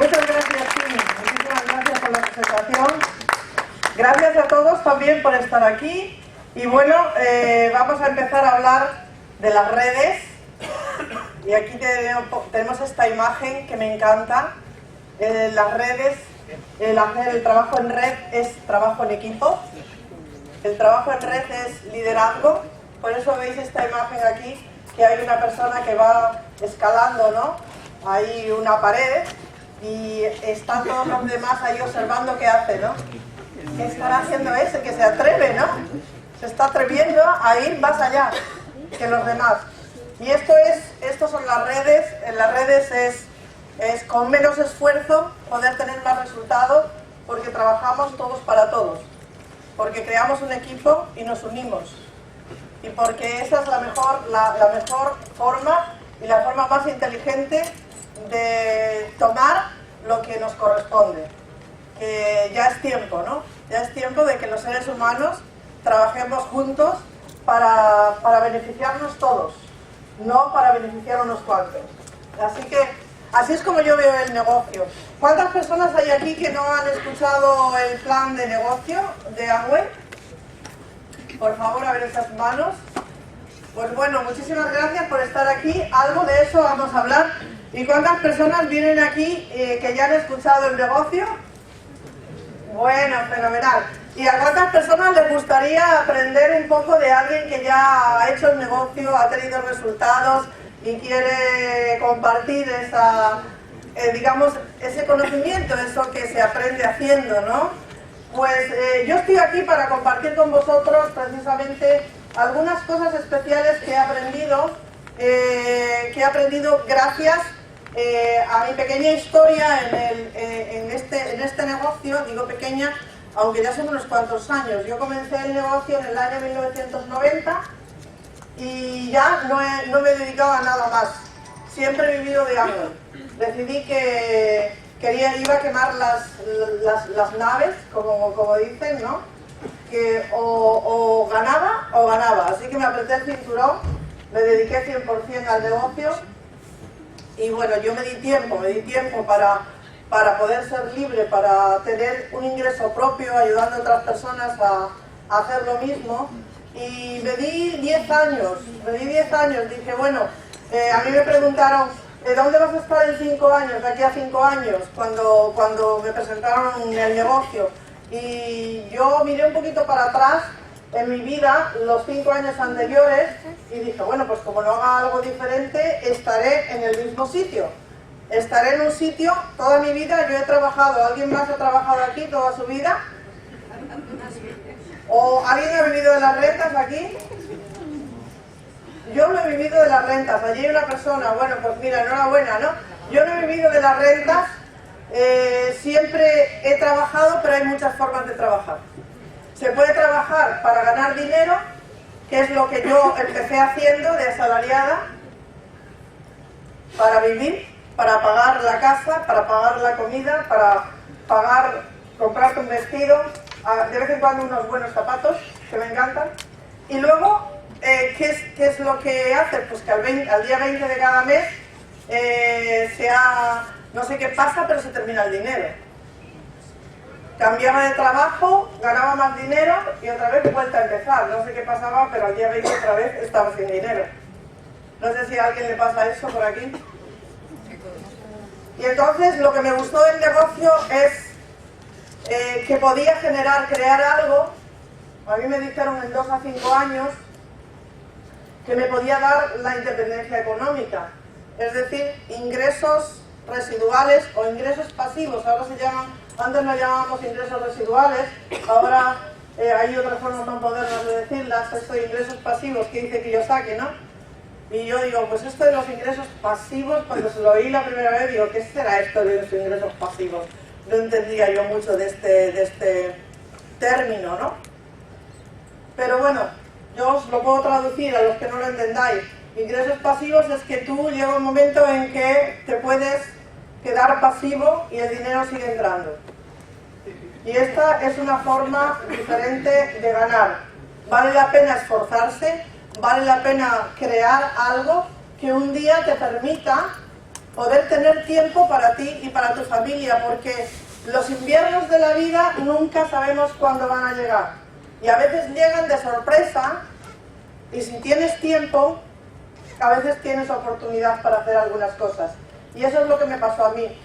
Muchas gracias, Tini. Muchísimas gracias por la presentación. Gracias a todos también por estar aquí. Y bueno, vamos a empezar a hablar de las redes. Y aquí tenemos esta imagen que me encanta. Las redes, hacer el trabajo en red es trabajo en equipo. El trabajo en red es liderazgo. Por eso veis esta imagen aquí, que hay una persona que va escalando, ¿no? Hay una pared y están todos los demás ahí observando qué hace, ¿no? ¿Qué estará haciendo ese? Que se atreve, ¿no? Se está atreviendo a ir más allá que los demás. Y esto son las redes. En las redes es con menos esfuerzo poder tener más resultados, porque trabajamos todos para todos, porque creamos un equipo y nos unimos, y porque esa es la mejor forma y la forma más inteligente de tomar lo que nos corresponde. Que ya es tiempo, ¿no? Ya es tiempo de que los seres humanos trabajemos juntos para beneficiarnos todos, no para beneficiar a unos cuantos. Así es como yo veo el negocio. ¿Cuántas personas hay aquí que no han escuchado el plan de negocio de Amway? Por favor, a ver esas manos. Pues bueno, muchísimas gracias por estar aquí. Algo de eso vamos a hablar. ¿Y cuántas personas vienen aquí que ya han escuchado el negocio? Bueno, fenomenal. ¿Y a cuántas personas les gustaría aprender un poco de alguien que ya ha hecho el negocio, ha tenido resultados y quiere compartir ese conocimiento, eso que se aprende haciendo, ¿no? Pues yo estoy aquí para compartir con vosotros precisamente algunas cosas especiales que he aprendido gracias a mi pequeña historia en este negocio. Digo pequeña, aunque ya son unos cuantos años. Yo comencé el negocio en el año 1990 y ya no me he dedicado a nada más. Siempre he vivido de algo. Decidí que iba a quemar las naves, como dicen, ¿no? Que o ganaba o ganaba. Así que me apreté el cinturón, me dediqué 100% al negocio. Y bueno, yo me di tiempo para poder ser libre, para tener un ingreso propio, ayudando a otras personas a hacer lo mismo. Y me di 10 años, dije, bueno, a mí me preguntaron, ¿dónde vas a estar en 5 años, de aquí a 5 años? Cuando me presentaron el negocio. Y yo miré un poquito para atrás en mi vida, los 5 años anteriores, y dije, bueno, pues como no haga algo diferente, estaré en el mismo sitio. Estaré en un sitio toda mi vida. Yo he trabajado, ¿alguien más ha trabajado aquí toda su vida? ¿O alguien ha vivido de las rentas aquí? Yo no he vivido de las rentas. Allí hay una persona, bueno, pues mira, enhorabuena, ¿no? Yo no he vivido de las rentas, siempre he trabajado, pero hay muchas formas de trabajar. Se puede trabajar para ganar dinero, que es lo que yo empecé haciendo de asalariada, para vivir, para pagar la casa, para pagar la comida, para comprarte un vestido, de vez en cuando unos buenos zapatos, que me encantan. Y luego, ¿qué es lo que haces? Pues que al día 20 de cada mes, no sé qué pasa, pero se termina el dinero. Cambiaba de trabajo, ganaba más dinero y otra vez vuelta a empezar. No sé qué pasaba, pero al día 20 otra vez estaba sin dinero. No sé si a alguien le pasa eso por aquí. Y entonces lo que me gustó del negocio es que podía crear algo. A mí me dijeron en 2 a 5 años que me podía dar la independencia económica. Es decir, ingresos residuales o ingresos pasivos. Ahora se llaman, antes no llamábamos ingresos residuales, ahora hay otras formas más modernas de decirlas. Esto de ingresos pasivos que dice Kiyosaki, ¿no? Y yo digo, pues esto de los ingresos pasivos, cuando se lo oí la primera vez, digo, ¿qué será esto de los ingresos pasivos? No entendía yo mucho de este término, ¿no? Pero bueno, yo os lo puedo traducir a los que no lo entendáis. Ingresos pasivos es que tú llega un momento en que te puedes quedar pasivo y el dinero sigue entrando. Y esta es una forma diferente de ganar. Vale la pena esforzarse, vale la pena crear algo que un día te permita poder tener tiempo para ti y para tu familia, porque los inviernos de la vida nunca sabemos cuándo van a llegar. Y a veces llegan de sorpresa, y si tienes tiempo, a veces tienes oportunidad para hacer algunas cosas. Y eso es lo que me pasó a mí.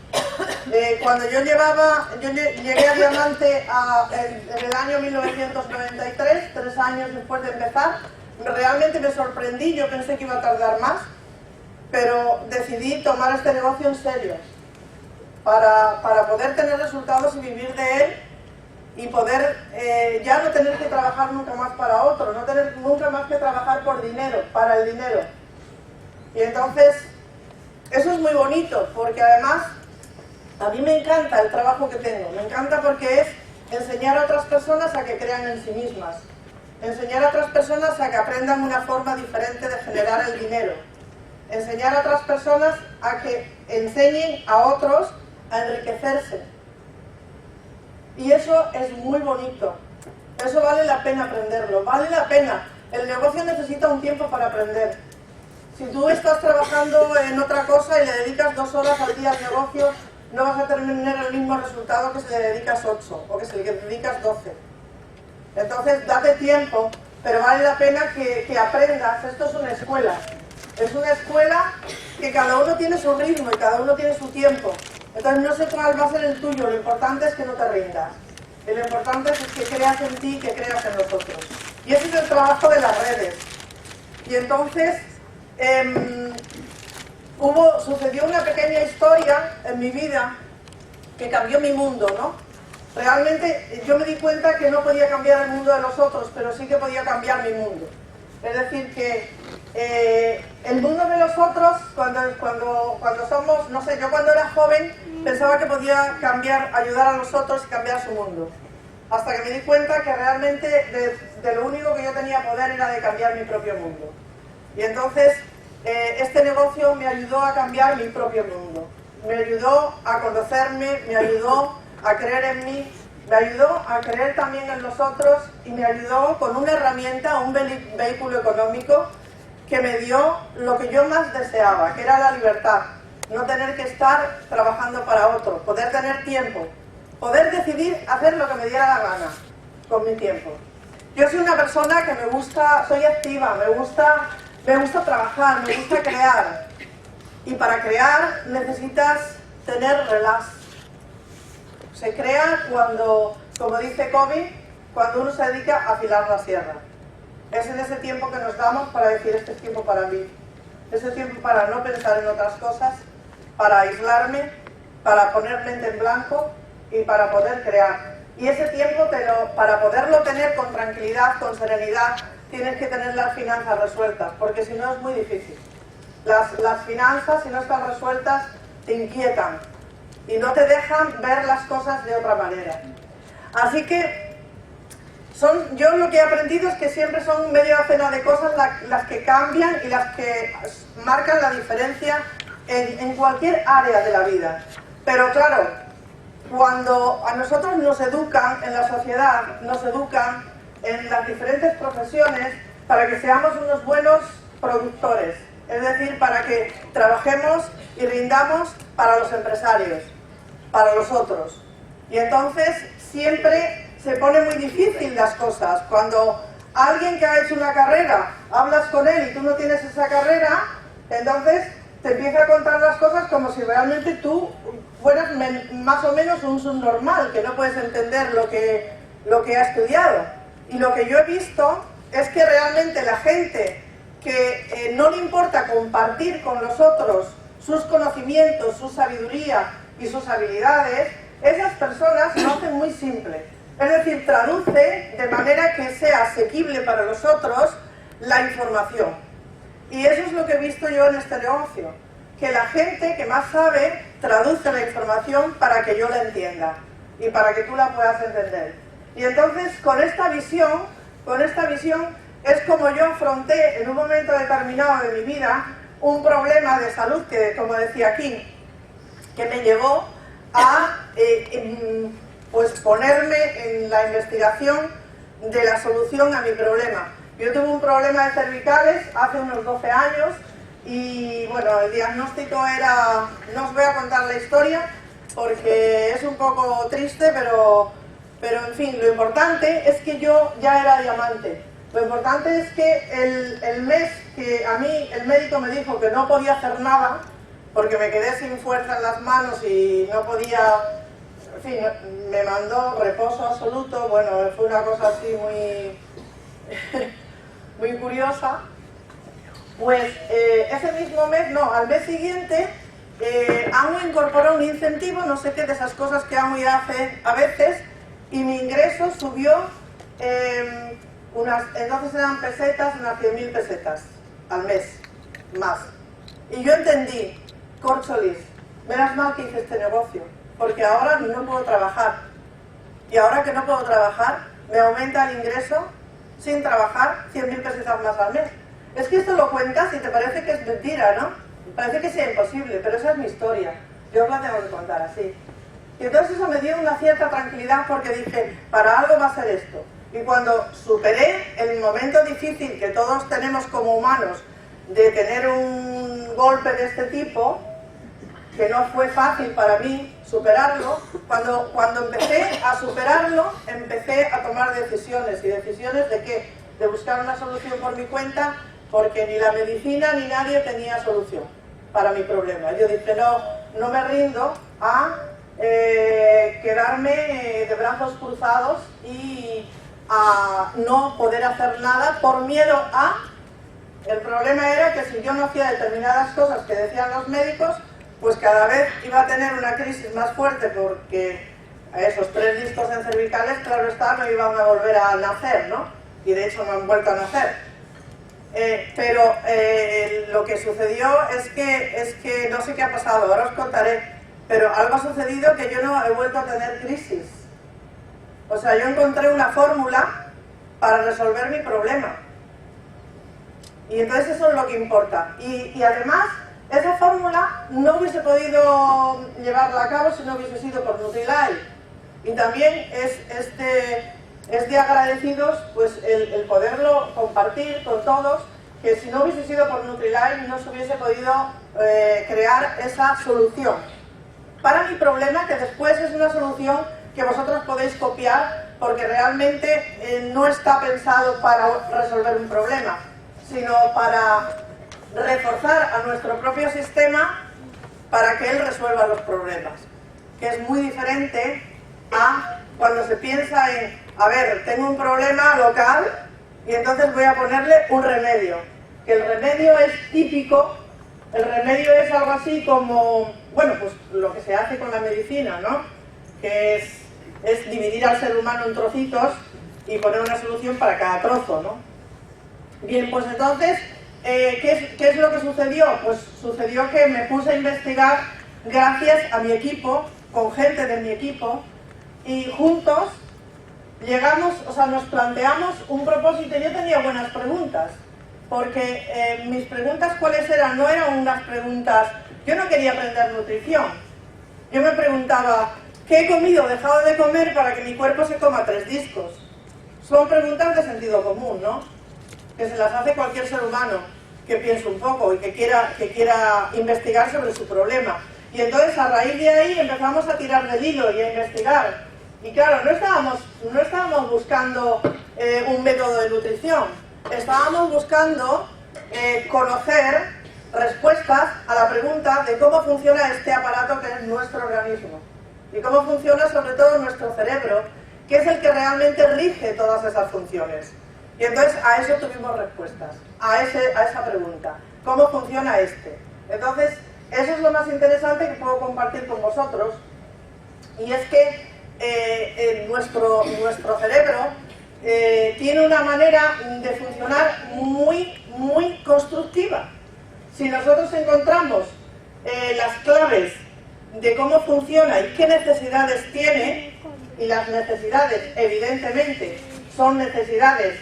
Cuando yo llegué a Diamante en el año 1993, 3 años después de empezar, realmente me sorprendí, yo pensé que iba a tardar más, pero decidí tomar este negocio en serio, para poder tener resultados y vivir de él, y poder ya no tener que trabajar nunca más para otro, no tener nunca más que trabajar por dinero, para el dinero. Y entonces, eso es muy bonito, porque además, a mí me encanta el trabajo que tengo, me encanta porque es enseñar a otras personas a que crean en sí mismas, enseñar a otras personas a que aprendan una forma diferente de generar el dinero, enseñar a otras personas a que enseñen a otros a enriquecerse. Y eso es muy bonito, eso vale la pena aprenderlo, vale la pena. El negocio necesita un tiempo para aprender. Si tú estás trabajando en otra cosa y le dedicas 2 horas al día al negocio, no vas a tener el mismo resultado que si le dedicas 8 o que si le dedicas 12. Entonces, date tiempo, pero vale la pena que aprendas. Esto es una escuela. Es una escuela que cada uno tiene su ritmo y cada uno tiene su tiempo. Entonces, no sé cuál va a ser el tuyo. Lo importante es que no te rindas. Y lo importante es que creas en ti y que creas en los otros. Y ese es el trabajo de las redes. Y entonces, sucedió una pequeña historia en mi vida que cambió mi mundo, ¿no? Realmente yo me di cuenta que no podía cambiar el mundo de los otros, pero sí que podía cambiar mi mundo. Es decir, que el mundo de los otros, cuando somos, no sé, yo cuando era joven pensaba que podía ayudar a los otros y cambiar su mundo. Hasta que me di cuenta que realmente de lo único que yo tenía poder era de cambiar mi propio mundo. Y entonces este negocio me ayudó a cambiar mi propio mundo. Me ayudó a conocerme, me ayudó a creer en mí, me ayudó a creer también en los otros y me ayudó con una herramienta, un vehículo económico que me dio lo que yo más deseaba, que era la libertad. No tener que estar trabajando para otro, poder tener tiempo, poder decidir hacer lo que me diera la gana con mi tiempo. Yo soy una persona que soy activa, me gusta trabajar, me gusta crear. Y para crear necesitas tener relax. Se crea cuando, como dice Kobe, cuando uno se dedica a afilar la sierra. Es en ese tiempo que nos damos para decir, este es tiempo para mí. Ese tiempo para no pensar en otras cosas, para aislarme, para poner mente en blanco y para poder crear. Y ese tiempo, para poderlo tener con tranquilidad, con serenidad, tienes que tener las finanzas resueltas, porque si no es muy difícil. Las finanzas, si no están resueltas, te inquietan y no te dejan ver las cosas de otra manera. Así que yo lo que he aprendido es que siempre son media docena de cosas las que cambian y las que marcan la diferencia en cualquier área de la vida. Pero claro, cuando a nosotros nos educan en la sociedad, nos educan en las diferentes profesiones para que seamos unos buenos productores. Es decir, para que trabajemos y rindamos para los empresarios, para los otros. Y entonces siempre se pone muy difícil las cosas. Cuando alguien que ha hecho una carrera, hablas con él y tú no tienes esa carrera, entonces te empieza a contar las cosas como si realmente tú fueras más o menos un subnormal, que no puedes entender lo que ha estudiado. Y lo que yo he visto es que realmente la gente que no le importa compartir con los otros sus conocimientos, su sabiduría y sus habilidades, esas personas lo hacen muy simple. Es decir, traduce de manera que sea asequible para los otros la información. Y eso es lo que he visto yo en este negocio, que la gente que más sabe traduce la información para que yo la entienda y para que tú la puedas entender. Y entonces con esta visión es como yo afronté en un momento determinado de mi vida un problema de salud que, como decía King, que me llevó a pues ponerme en la investigación de la solución a mi problema. Yo tuve un problema de cervicales hace unos 12 años y bueno, el diagnóstico era, no os voy a contar la historia porque es un poco triste, pero en fin, lo importante es que yo ya era diamante. Lo importante es que el mes que a mí el médico me dijo que no podía hacer nada, porque me quedé sin fuerza en las manos y no podía, en fin, me mandó reposo absoluto, bueno, fue una cosa así muy, muy curiosa. Pues ese mismo mes, no, al mes siguiente, AMU incorporó un incentivo, no sé qué, de esas cosas que AMU hace a veces, y mi ingreso subió, entonces eran pesetas, unas 100.000 pesetas al mes, más. Y yo entendí, córcholis, menos mal que hice este negocio, porque ahora no puedo trabajar. Y ahora que no puedo trabajar, me aumenta el ingreso, sin trabajar, 100.000 pesetas más al mes. Es que esto lo cuentas y te parece que es mentira, ¿no? Parece que sea imposible, pero esa es mi historia. Yo os la tengo que contar así. Y entonces eso me dio una cierta tranquilidad porque dije, para algo va a ser esto. Y cuando superé el momento difícil que todos tenemos como humanos de tener un golpe de este tipo, que no fue fácil para mí superarlo, cuando empecé a superarlo, empecé a tomar decisiones. ¿Y decisiones de qué? De buscar una solución por mi cuenta, porque ni la medicina ni nadie tenía solución para mi problema. Yo dije, no me rindo a quedarme de brazos cruzados y a no poder hacer nada por miedo a... El problema era que si yo no hacía determinadas cosas que decían los médicos, pues cada vez iba a tener una crisis más fuerte porque esos 3 discos en cervicales, claro está, no iban a volver a nacer, ¿no? Y de hecho no han vuelto a nacer. Pero lo que sucedió es que no sé qué ha pasado, ahora os contaré, pero algo ha sucedido que yo no he vuelto a tener crisis. O sea, yo encontré una fórmula para resolver mi problema. Y entonces eso es lo que importa. Y además, esa fórmula no hubiese podido llevarla a cabo si no hubiese sido por Nutrilite. Y también es de agradecidos pues el poderlo compartir con todos, que si no hubiese sido por Nutrilite no se hubiese podido crear esa solución para mi problema, que después es una solución que vosotros podéis copiar porque realmente no está pensado para resolver un problema, sino para reforzar a nuestro propio sistema para que él resuelva los problemas, que es muy diferente a cuando se piensa en, a ver, tengo un problema local y entonces voy a ponerle un remedio, que el remedio es típico, el remedio es algo así como, bueno, pues lo que se hace con la medicina, ¿no? Que es dividir al ser humano en trocitos y poner una solución para cada trozo, ¿no? Bien, pues entonces, ¿qué es lo que sucedió? Pues sucedió que me puse a investigar gracias a mi equipo, con gente de mi equipo, y juntos llegamos, o sea, nos planteamos un propósito. Yo tenía buenas preguntas, porque mis preguntas, ¿cuáles eran? No eran unas preguntas, yo no quería aprender nutrición. Yo me preguntaba, ¿qué he comido o dejado de comer para que mi cuerpo se coma 3 discos? Son preguntas de sentido común, ¿no? Que se las hace cualquier ser humano que piense un poco y que quiera investigar sobre su problema. Y entonces a raíz de ahí empezamos a tirar del hilo y a investigar. Y claro, no estábamos buscando un método de nutrición, estábamos buscando conocer respuestas a la pregunta de cómo funciona este aparato que es nuestro organismo y cómo funciona sobre todo nuestro cerebro, que es el que realmente rige todas esas funciones. Y entonces a eso tuvimos respuestas, a esa pregunta, ¿cómo funciona este? Entonces, eso es lo más interesante que puedo compartir con vosotros, y es que nuestro cerebro tiene una manera de funcionar muy constructiva. Si nosotros encontramos las claves de cómo funciona y qué necesidades tiene, y las necesidades evidentemente son necesidades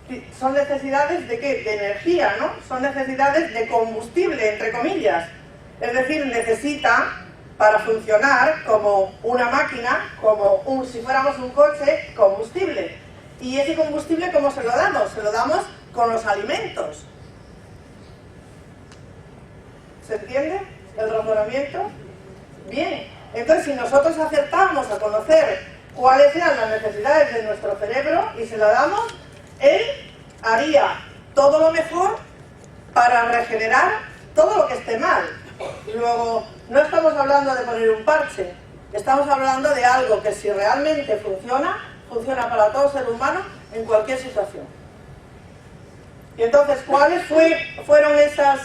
de ¿qué? De energía, ¿no? Son necesidades de combustible, entre comillas. Es decir, necesita, para funcionar como una máquina, si fuéramos un coche, combustible. ¿Y ese combustible cómo se lo damos? Se lo damos con los alimentos. ¿Se entiende el razonamiento? Bien, entonces si nosotros acertamos a conocer cuáles eran las necesidades de nuestro cerebro y se las damos, él haría todo lo mejor para regenerar todo lo que esté mal. Luego, no estamos hablando de poner un parche, estamos hablando de algo que si realmente funciona, funciona para todo ser humano en cualquier situación. Y entonces, ¿cuáles fueron esas...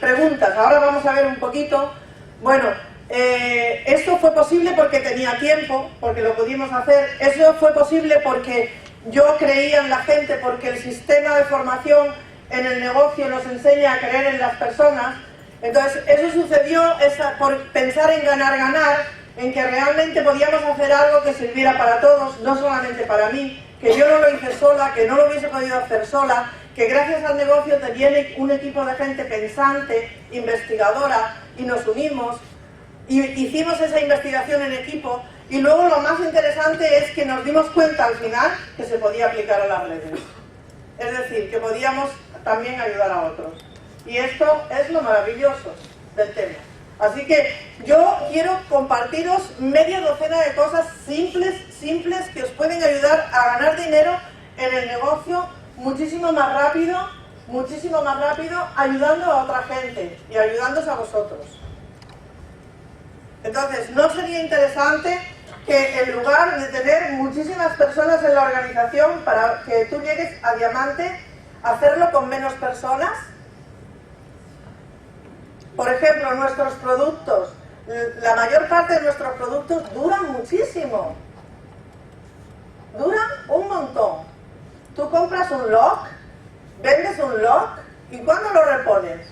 preguntas? Ahora vamos a ver un poquito. Bueno, esto fue posible porque tenía tiempo, porque lo pudimos hacer. Eso fue posible porque yo creía en la gente, porque el sistema de formación en el negocio nos enseña a creer en las personas. Entonces, eso sucedió por pensar en ganar, en que realmente podíamos hacer algo que sirviera para todos, no solamente para mí, que yo no lo hice sola, que no lo hubiese podido hacer sola, que gracias al negocio tenía un equipo de gente pensante, investigadora, y nos unimos, y hicimos esa investigación en equipo, y luego lo más interesante es que nos dimos cuenta al final que se podía aplicar a las redes. Es decir, que podíamos también ayudar a otros. Y esto es lo maravilloso del tema. Así que yo quiero compartiros media docena de cosas simples que os pueden ayudar a ganar dinero en el negocio muchísimo más rápido, ayudando a otra gente y ayudándoos a vosotros. Entonces, ¿no sería interesante que en lugar de tener muchísimas personas en la organización para que tú llegues a diamante, hacerlo con menos personas? Por ejemplo, nuestros productos, la mayor parte de nuestros productos duran muchísimo. Duran un montón. Tú compras un lock, vendes un lock, ¿y cuándo lo repones?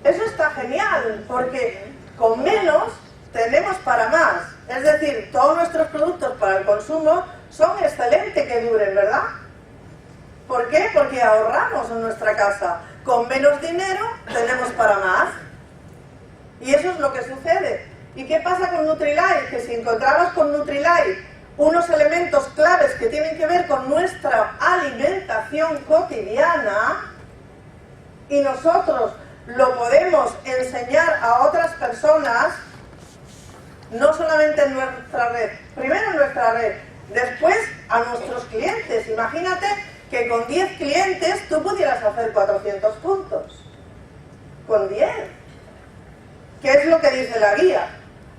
Eso está genial, porque con menos tenemos para más. Es decir, todos nuestros productos para el consumo son excelentes que duren, ¿verdad? ¿Por qué? Porque ahorramos en nuestra casa. Con menos dinero tenemos para más. Y eso es lo que sucede. ¿Y qué pasa con Nutrilite? Que si encontramos con Nutrilite unos elementos claves que tienen que ver con nuestra alimentación cotidiana y nosotros lo podemos enseñar a otras personas, no solamente en nuestra red, primero en nuestra red, después a nuestros clientes. Imagínate que con 10 clientes tú pudieras hacer 400 puntos. Con 10. ¿Qué es lo que dice la guía?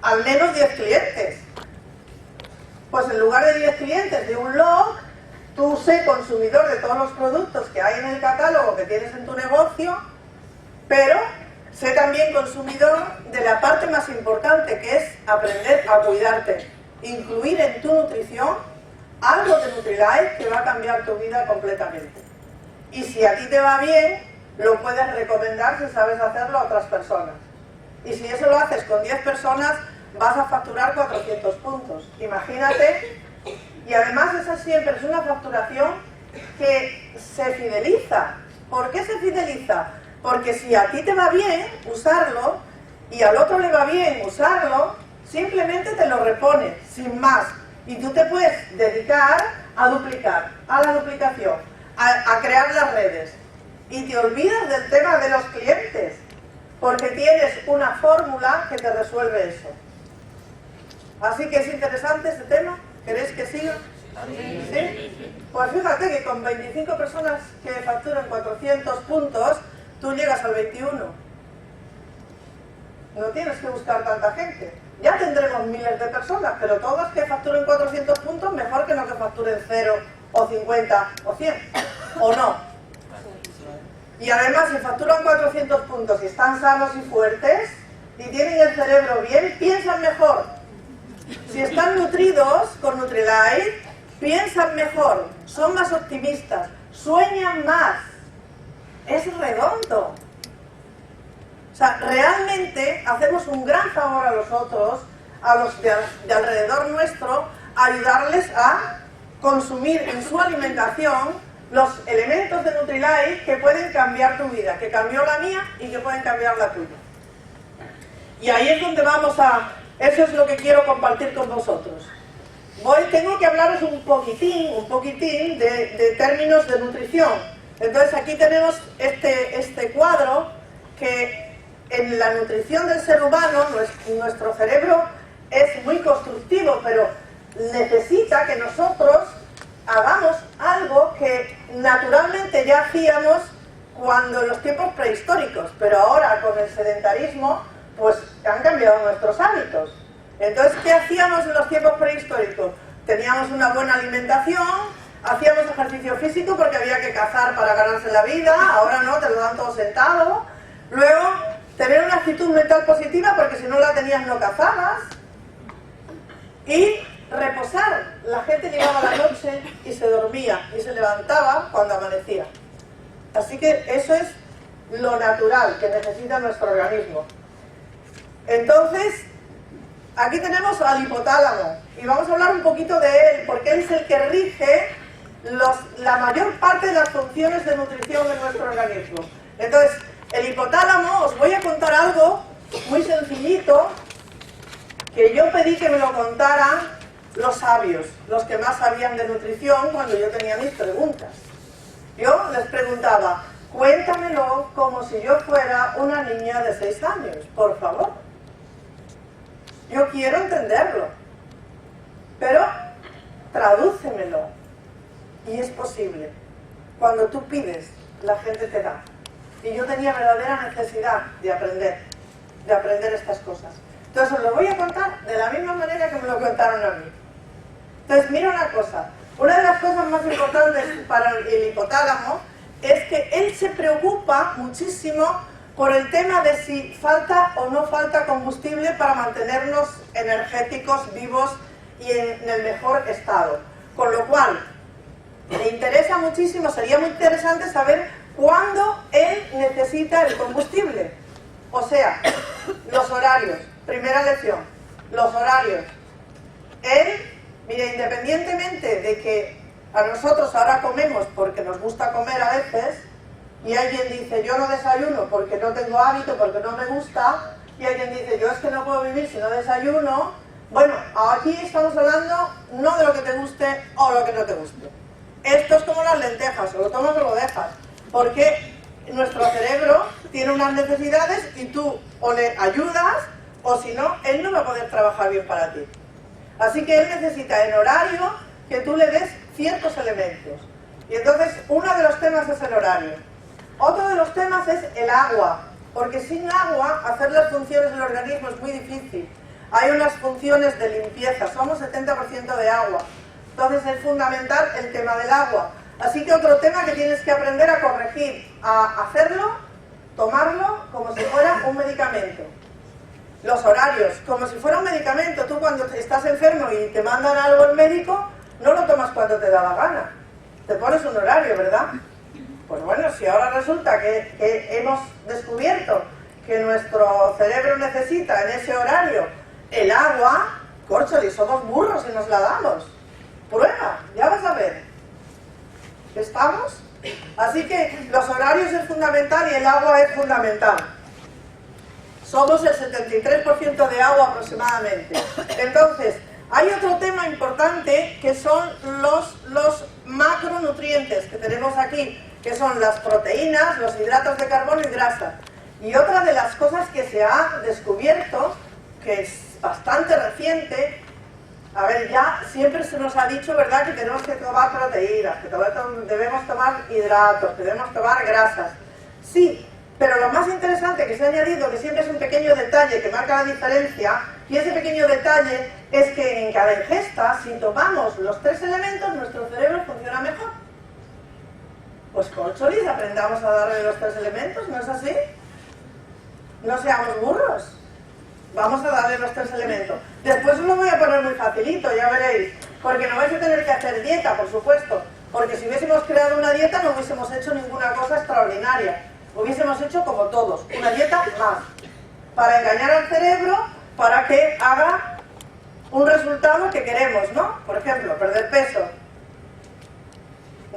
Al menos 10 clientes. Pues en lugar de 10 clientes de un log, tú sé consumidor de todos los productos que hay en el catálogo que tienes en tu negocio, pero sé también consumidor de la parte más importante, que es aprender a cuidarte. Incluir en tu nutrición algo de Nutrilite que va a cambiar tu vida completamente. Y si a ti te va bien, lo puedes recomendar si sabes hacerlo a otras personas. Y si eso lo haces con 10 personas, vas a facturar 400 puntos. Imagínate. Y además esa siempre es una facturación que se fideliza. ¿Por qué se fideliza? Porque si a ti te va bien usarlo y al otro le va bien usarlo, simplemente te lo repone, sin más. Y tú te puedes dedicar a duplicar, a la duplicación, a crear las redes. Y te olvidas del tema de los clientes, porque tienes una fórmula que te resuelve eso. Así que es interesante este tema. ¿Queréis que siga? ¿Sí? Pues fíjate que con 25 personas que facturan 400 puntos, tú llegas al 21. No tienes que buscar tanta gente. Ya tendremos miles de personas, pero todas que facturen 400 puntos, mejor que no que facturen 0, o 50, o 100. ¿O no? Y además, si facturan 400 puntos y están sanos y fuertes, y tienen el cerebro bien, piensan mejor. Si están nutridos con Nutrilite, piensan mejor, son más optimistas, sueñan más. Es redondo. O sea, realmente hacemos un gran favor a los otros, a los de alrededor nuestro, ayudarles a consumir en su alimentación los elementos de Nutrilite que pueden cambiar tu vida, que cambió la mía y que pueden cambiar la tuya. Y ahí es donde vamos a... Eso es lo que quiero compartir con vosotros. tengo que hablaros un poquitín de términos de nutrición. Entonces aquí tenemos este cuadro que en la nutrición del ser humano, nuestro cerebro es muy constructivo, pero necesita que nosotros hagamos algo que naturalmente ya hacíamos cuando en los tiempos prehistóricos, pero ahora con el sedentarismo pues han cambiado nuestros hábitos. Entonces, ¿qué hacíamos en los tiempos prehistóricos? Teníamos una buena alimentación, hacíamos ejercicio físico porque había que cazar para ganarse la vida, ahora no, te lo dan todo sentado. Luego, tener una actitud mental positiva porque si no la tenías no cazabas. Y reposar. La gente llegaba a la noche y se dormía y se levantaba cuando amanecía. Así que eso es lo natural que necesita nuestro organismo. Entonces, aquí tenemos al hipotálamo y vamos a hablar un poquito de él porque él es el que rige la mayor parte de las funciones de nutrición de nuestro organismo. Entonces, el hipotálamo, os voy a contar algo muy sencillito que yo pedí que me lo contaran los sabios, los que más sabían de nutrición cuando yo tenía mis preguntas. Yo les preguntaba, cuéntamelo como si yo fuera una niña de 6 años, por favor. Yo quiero entenderlo, pero tradúcemelo. Y es posible. Cuando tú pides, la gente te da. Y yo tenía verdadera necesidad de aprender estas cosas. Entonces os lo voy a contar de la misma manera que me lo contaron a mí. Entonces mira una cosa, una de las cosas más importantes para el hipotálamo es que él se preocupa muchísimo por el tema de si falta o no falta combustible para mantenernos energéticos, vivos y en el mejor estado. Con lo cual, le interesa muchísimo, sería muy interesante saber cuándo él necesita el combustible. O sea, los horarios. Primera lección, los horarios. Él, mira, independientemente de que a nosotros ahora comemos porque nos gusta comer a veces, y alguien dice, yo no desayuno porque no tengo hábito, porque no me gusta, y alguien dice, yo es que no puedo vivir si no desayuno. Bueno, aquí estamos hablando no de lo que te guste o lo que no te guste. Esto es como las lentejas, o lo tomas o lo dejas, porque nuestro cerebro tiene unas necesidades y tú o le ayudas o si no, él no va a poder trabajar bien para ti. Así que él necesita en horario que tú le des ciertos elementos. Y entonces, uno de los temas es el horario. Otro de los temas es el agua, porque sin agua hacer las funciones del organismo es muy difícil. Hay unas funciones de limpieza, somos 70% de agua. Entonces es fundamental el tema del agua. Así que otro tema que tienes que aprender a corregir, a hacerlo, tomarlo como si fuera un medicamento. Los horarios, como si fuera un medicamento. Tú cuando estás enfermo y te mandan algo el médico, no lo tomas cuando te da la gana. Te pones un horario, ¿verdad? Pues bueno, si ahora resulta que hemos descubierto que nuestro cerebro necesita en ese horario el agua, córchale, somos burros y nos la damos. Prueba, ya vas a ver. ¿Estamos? Así que los horarios es fundamental y el agua es fundamental. Somos el 73% de agua aproximadamente. Entonces, hay otro tema importante que son los macronutrientes que tenemos aquí, que son las proteínas, los hidratos de carbono y grasa. Y otra de las cosas que se ha descubierto, que es bastante reciente, a ver, ya siempre se nos ha dicho, ¿verdad?, que tenemos que tomar proteínas, que debemos tomar hidratos, que debemos tomar grasas. Sí, pero lo más interesante que se ha añadido, que siempre es un pequeño detalle que marca la diferencia, y ese pequeño detalle es que en cada ingesta, si tomamos los 3 elementos, nuestro cerebro funciona mejor. Pues córcholis, aprendamos a darle los 3 elementos, ¿no es así? No seamos burros. Vamos a darle los 3 elementos. Después os lo voy a poner muy facilito, ya veréis. Porque no vais a tener que hacer dieta, por supuesto. Porque si hubiésemos creado una dieta no hubiésemos hecho ninguna cosa extraordinaria. Hubiésemos hecho como todos, una dieta más. Para engañar al cerebro, para que haga un resultado que queremos, ¿no? Por ejemplo, perder peso.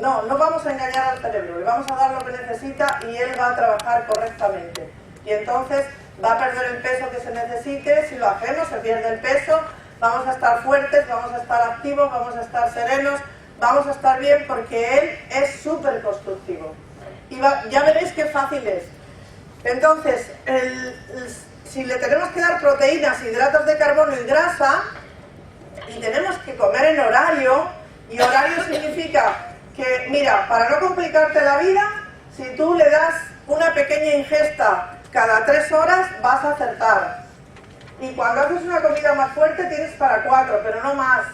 No, no vamos a engañar al cerebro, le vamos a dar lo que necesita y él va a trabajar correctamente. Y entonces va a perder el peso que se necesite, si lo hacemos se pierde el peso, vamos a estar fuertes, vamos a estar activos, vamos a estar serenos, vamos a estar bien porque él es súper constructivo. Y ya veréis qué fácil es. Entonces, si le tenemos que dar proteínas, hidratos de carbono y grasa, y tenemos que comer en horario, y horario significa que, mira, para no complicarte la vida, si tú le das una pequeña ingesta cada 3 horas, vas a acertar. Y cuando haces una comida más fuerte, tienes para 4, pero no más.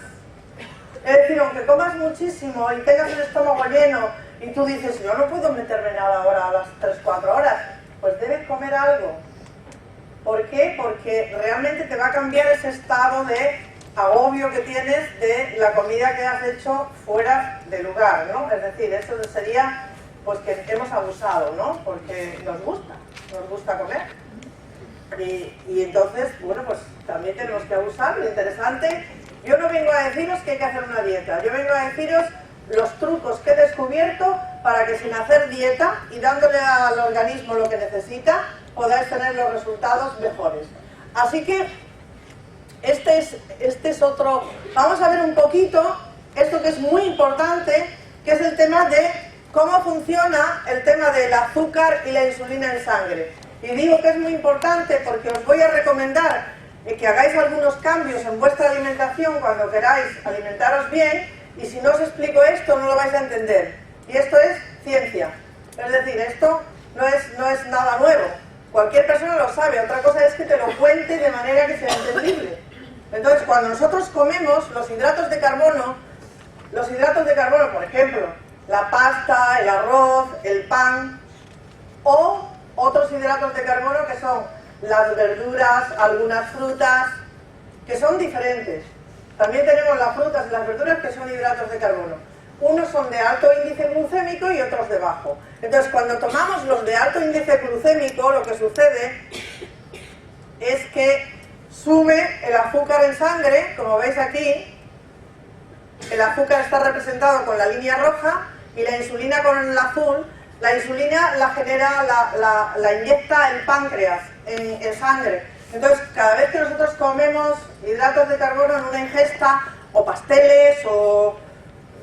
Es decir, aunque comas muchísimo y tengas el estómago lleno, y tú dices, yo no puedo meterme nada ahora a las 3-4 horas, pues debes comer algo. ¿Por qué? Porque realmente te va a cambiar ese estado de agobio que tienes de la comida que has hecho fuera de lugar, ¿no? Es decir, eso sería pues que hemos abusado, ¿no? Porque nos gusta comer. Y entonces, bueno, pues también tenemos que abusar. Lo interesante, yo no vengo a deciros que hay que hacer una dieta, yo vengo a deciros los trucos que he descubierto para que sin hacer dieta y dándole al organismo lo que necesita, podáis tener los resultados mejores. Así que este es otro. Vamos a ver un poquito esto que es muy importante, que es el tema de cómo funciona el tema del azúcar y la insulina en sangre. Y digo que es muy importante porque os voy a recomendar que hagáis algunos cambios en vuestra alimentación cuando queráis alimentaros bien, y si no os explico esto no lo vais a entender. Y esto es ciencia. Es decir, esto no es nada nuevo. Cualquier persona lo sabe. Otra cosa es que te lo cuente de manera que sea entendible. Entonces, cuando nosotros comemos los hidratos de carbono, por ejemplo, la pasta, el arroz, el pan, o otros hidratos de carbono que son las verduras, algunas frutas, que son diferentes. También tenemos las frutas y las verduras que son hidratos de carbono. Unos son de alto índice glucémico y otros de bajo. Entonces, cuando tomamos los de alto índice glucémico, lo que sucede es que sube el azúcar en sangre, como veis aquí. El azúcar está representado con la línea roja y la insulina con el azul. La insulina la genera, la inyecta el páncreas en sangre. Entonces, cada vez que nosotros comemos hidratos de carbono en una ingesta, o pasteles, o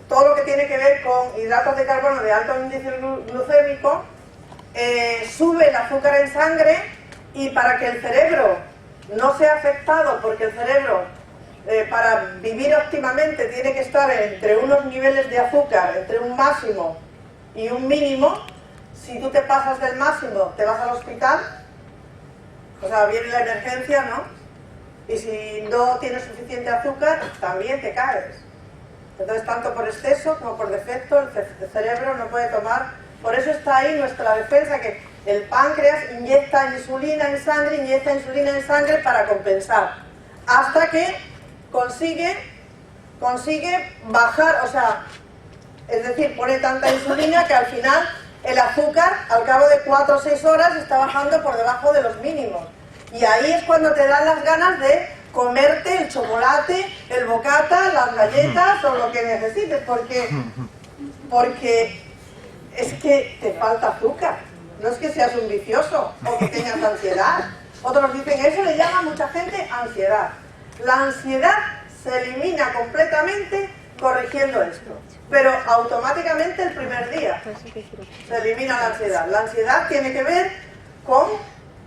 todo lo que tiene que ver con hidratos de carbono de alto índice glucémico, sube el azúcar en sangre, y para que el cerebro no sea afectado, porque el cerebro para vivir óptimamente tiene que estar entre unos niveles de azúcar, entre un máximo y un mínimo. Si tú te pasas del máximo, te vas al hospital, o sea, viene la emergencia, ¿no? Y si no tienes suficiente azúcar, también te caes. Entonces, tanto por exceso como por defecto, el cerebro no puede tomar. Por eso está ahí nuestra defensa, que el páncreas inyecta insulina en sangre para compensar. Hasta que consigue bajar, o sea, es decir, pone tanta insulina que al final el azúcar, al cabo de 4 o 6 horas, está bajando por debajo de los mínimos. Y ahí es cuando te dan las ganas de comerte el chocolate, el bocata, las galletas o lo que necesites, porque es que te falta azúcar. No es que seas un vicioso o que tengas ansiedad. Otros dicen, eso le llama a mucha gente ansiedad. La ansiedad se elimina completamente corrigiendo esto, pero automáticamente el primer día se elimina la ansiedad. La ansiedad tiene que ver con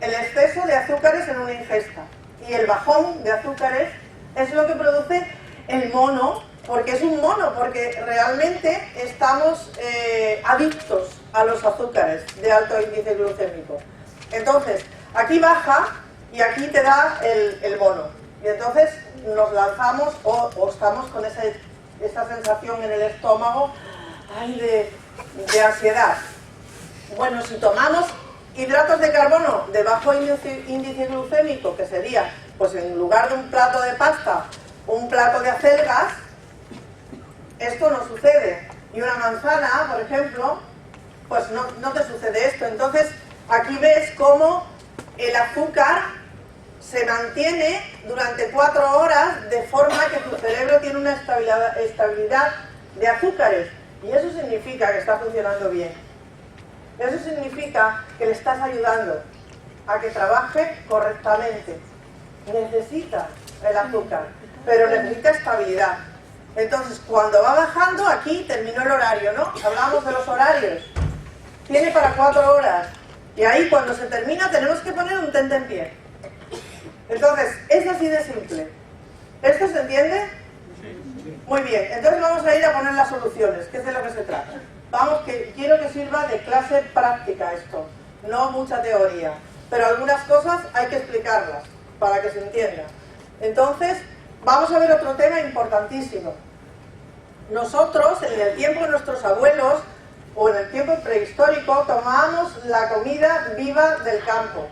el exceso de azúcares en una ingesta, y el bajón de azúcares es lo que produce el mono, porque es un mono, porque realmente estamos adictos a los azúcares de alto índice glucémico. Entonces, aquí baja y aquí te da el mono, y entonces nos lanzamos o estamos con esa sensación en el estómago, ay, de ansiedad. Bueno, si tomamos hidratos de carbono de bajo índice glucémico, que sería, pues en lugar de un plato de pasta, un plato de acelgas, esto no sucede. Y una manzana, por ejemplo, pues no te sucede esto. Entonces, aquí ves cómo el azúcar se mantiene durante 4 horas, de forma que tu cerebro tiene una estabilidad de azúcares. Y eso significa que está funcionando bien. Eso significa que le estás ayudando a que trabaje correctamente. Necesita el azúcar. pero necesita estabilidad. Entonces, cuando va bajando, aquí terminó el horario, ¿no? Hablábamos de los horarios. Tiene para 4 horas. Y ahí, cuando se termina, tenemos que poner un tentempié. Entonces, es así de simple. ¿Esto se entiende? Muy bien. Entonces vamos a ir a poner las soluciones, que es de lo que se trata. Vamos, que quiero que sirva de clase práctica esto, no mucha teoría. Pero algunas cosas hay que explicarlas, para que se entienda. Entonces, vamos a ver otro tema importantísimo. Nosotros, en el tiempo de nuestros abuelos, o en el tiempo prehistórico, tomábamos la comida viva del campo.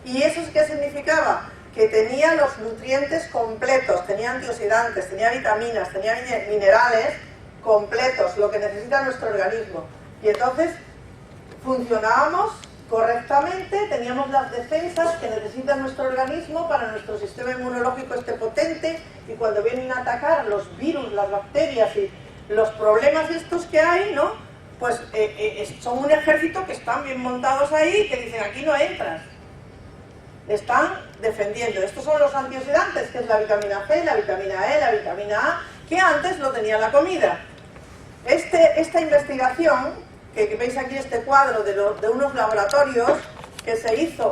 ¿Y eso qué significaba? Que tenía los nutrientes completos, tenía antioxidantes, tenía vitaminas, tenía minerales completos, lo que necesita nuestro organismo. Y entonces funcionábamos correctamente, teníamos las defensas que necesita nuestro organismo para nuestro sistema inmunológico esté potente, y cuando vienen a atacar los virus, las bacterias y los problemas estos que hay, ¿no? Pues son un ejército que están bien montados ahí, que dicen aquí no entras. Están defendiendo. Estos son los antioxidantes, que es la vitamina C, la vitamina E, la vitamina A, que antes lo tenía la comida. Esta investigación, que veis aquí este cuadro de unos laboratorios que se hizo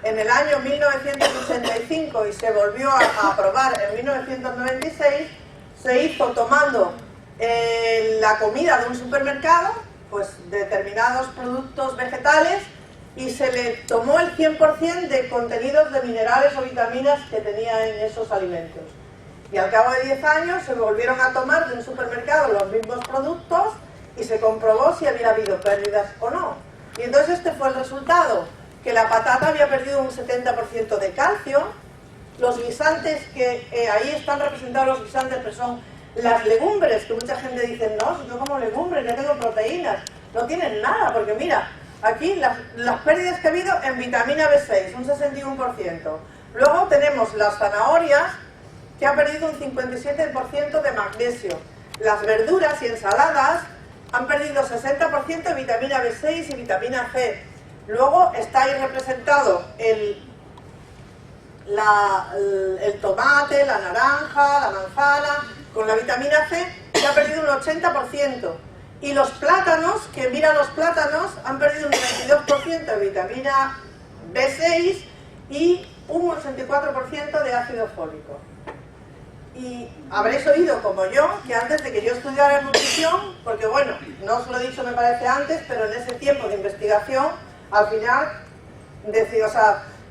en el año 1985 y se volvió a aprobar en 1996, se hizo tomando la comida de un supermercado, pues determinados productos vegetales, y se le tomó el 100% de contenidos de minerales o vitaminas que tenía en esos alimentos. Y al cabo de 10 años se volvieron a tomar de un supermercado los mismos productos y se comprobó si había habido pérdidas o no. Y entonces este fue el resultado, que la patata había perdido un 70% de calcio, los guisantes, que ahí están representados los guisantes, pero son las legumbres, que mucha gente dice, no, si yo como legumbres, ya tengo proteínas. No tienen nada, porque mira, aquí las pérdidas que ha habido en vitamina B6, un 61%. Luego tenemos las zanahorias, que han perdido un 57% de magnesio. Las verduras y ensaladas han perdido 60% de vitamina B6 y vitamina C. Luego está ahí representado el tomate, la naranja, la manzana, con la vitamina C, que ha perdido un 80%. Y los plátanos, que mira, los plátanos han perdido un 92% de vitamina B6 y un 84% de ácido fólico. Y habréis oído, como yo, que antes de que yo estudiara nutrición, porque bueno, no os lo he dicho me parece antes, pero en ese tiempo de investigación, al final,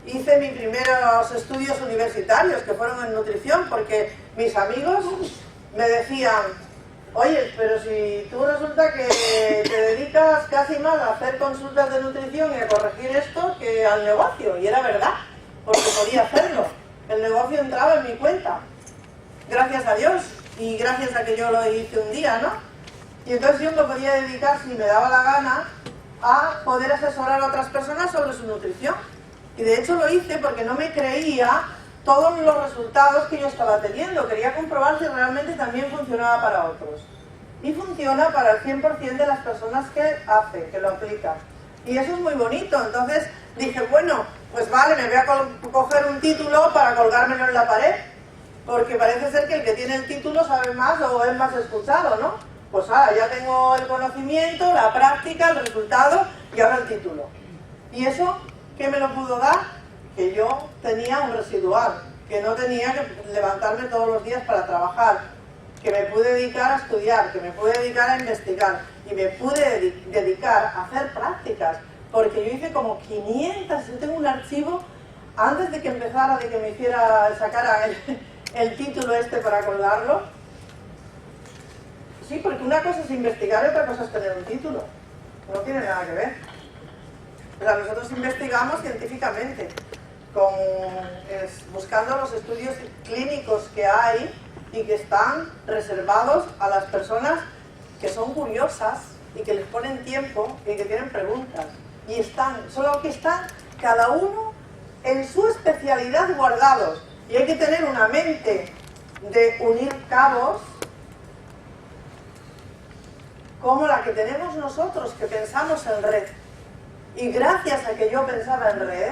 hice mis primeros estudios universitarios, que fueron en nutrición, porque mis amigos me decían, oye, pero si tú resulta que te dedicas casi más a hacer consultas de nutrición y a corregir esto que al negocio. Y era verdad, porque podía hacerlo. El negocio entraba en mi cuenta. Gracias a Dios y gracias a que yo lo hice un día, ¿no? Y entonces yo me podía dedicar, si me daba la gana, a poder asesorar a otras personas sobre su nutrición. Y de hecho lo hice porque no me creía todos los resultados que yo estaba teniendo. Quería comprobar si realmente también funcionaba para otros. Y funciona para el 100% de las personas que hacen, que lo aplican. Y eso es muy bonito. Entonces dije, bueno, pues vale, me voy a coger un título para colgármelo en la pared, porque parece ser que el que tiene el título sabe más o es más escuchado, ¿no? Pues ahora ya tengo el conocimiento, la práctica, el resultado y ahora el título. ¿Y eso qué me lo pudo dar? Que yo tenía un residual, que no tenía que levantarme todos los días para trabajar, que me pude dedicar a estudiar, que me pude dedicar a investigar y me pude dedicar a hacer prácticas, porque yo hice como 500, yo tengo un archivo antes de que empezara, de que me sacara el título este para colgarlo. Sí, porque una cosa es investigar y otra cosa es tener un título, no tiene nada que ver. O sea, nosotros investigamos científicamente, buscando los estudios clínicos que hay y que están reservados a las personas que son curiosas y que les ponen tiempo y que tienen preguntas. Y solo que están cada uno en su especialidad guardados. Y hay que tener una mente de unir cabos como la que tenemos nosotros, que pensamos en red. Y gracias a que yo pensaba en red,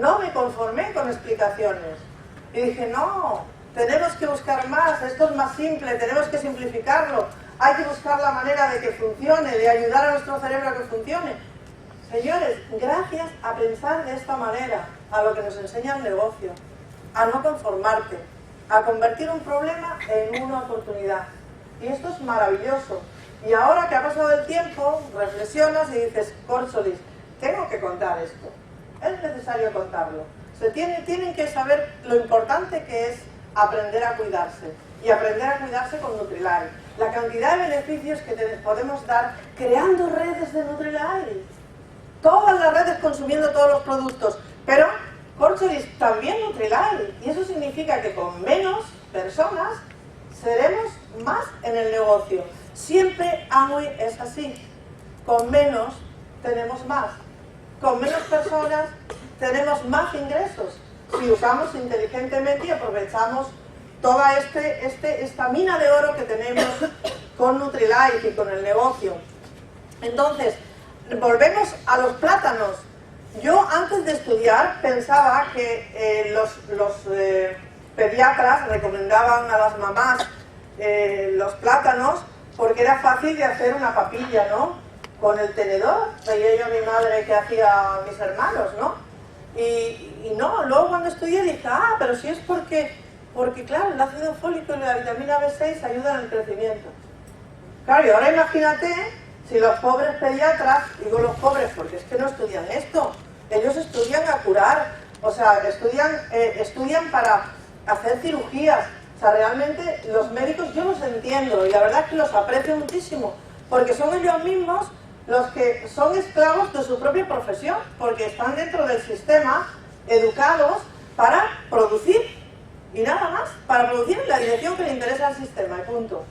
no me conformé con explicaciones. Y dije, no, tenemos que buscar más, esto es más simple, tenemos que simplificarlo, hay que buscar la manera de que funcione, de ayudar a nuestro cerebro a que funcione. Señores, gracias a pensar de esta manera, a lo que nos enseña el negocio, a no conformarte, a convertir un problema en una oportunidad. Y esto es maravilloso. Y ahora que ha pasado el tiempo, reflexionas y dices, Córcholis, tengo que contar esto. Es necesario contarlo. Tienen que saber lo importante que es aprender a cuidarse. Y aprender a cuidarse con Nutrilite. La cantidad de beneficios que podemos dar creando redes de Nutrilite. Todas las redes consumiendo todos los productos. Pero, Córcholis, también Nutrilite. Y eso significa que con menos personas seremos más en el negocio. Siempre Amway es así. Con menos tenemos más. Con menos personas tenemos más ingresos. Si usamos inteligentemente y aprovechamos toda esta mina de oro que tenemos con Nutrilite y con el negocio. Entonces, volvemos a los plátanos. Yo antes de estudiar pensaba que los pediatras recomendaban a las mamás los plátanos porque era fácil de hacer una papilla, ¿no? Con el tenedor, veía yo a mi madre que hacía a mis hermanos, ¿no? Y no, luego cuando estudié dije, pero si es porque claro, el ácido fólico y la vitamina B6 ayudan al crecimiento. Claro, y ahora imagínate si los pobres pediatras, digo los pobres porque es que no estudian esto, ellos estudian a curar, o sea, estudian para hacer cirugías. O sea, realmente los médicos yo los entiendo y la verdad es que los aprecio muchísimo, porque son ellos mismos los que son esclavos de su propia profesión, porque están dentro del sistema, educados para producir, y nada más, para producir en la dirección que le interesa al sistema, y punto.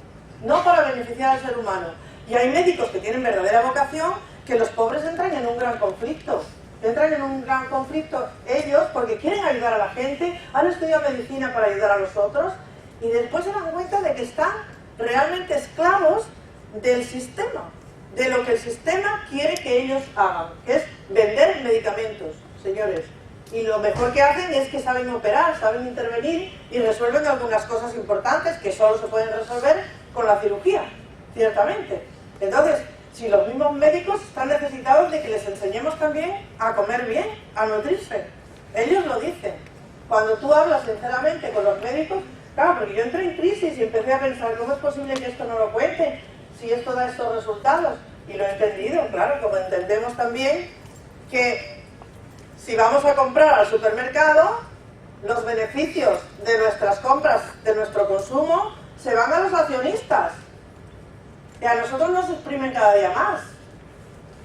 No para beneficiar al ser humano. Y hay médicos que tienen verdadera vocación, que los pobres entran en un gran conflicto. Entran en un gran conflicto ellos porque quieren ayudar a la gente, han estudiado medicina para ayudar a los otros, y después se dan cuenta de que están realmente esclavos del sistema, de lo que el sistema quiere que ellos hagan, que es vender medicamentos, señores. Y lo mejor que hacen es que saben operar, saben intervenir y resuelven algunas cosas importantes que solo se pueden resolver con la cirugía, ciertamente. Entonces, si los mismos médicos están necesitados de que les enseñemos también a comer bien, a nutrirse. Ellos lo dicen. Cuando tú hablas sinceramente con los médicos, claro, porque yo entré en crisis y empecé a pensar, ¿cómo es posible que esto no lo cuente? Si esto da estos resultados. Y lo he entendido, claro, como entendemos también que si vamos a comprar al supermercado, los beneficios de nuestras compras, de nuestro consumo, se van a los accionistas. Y a nosotros nos exprimen cada día más.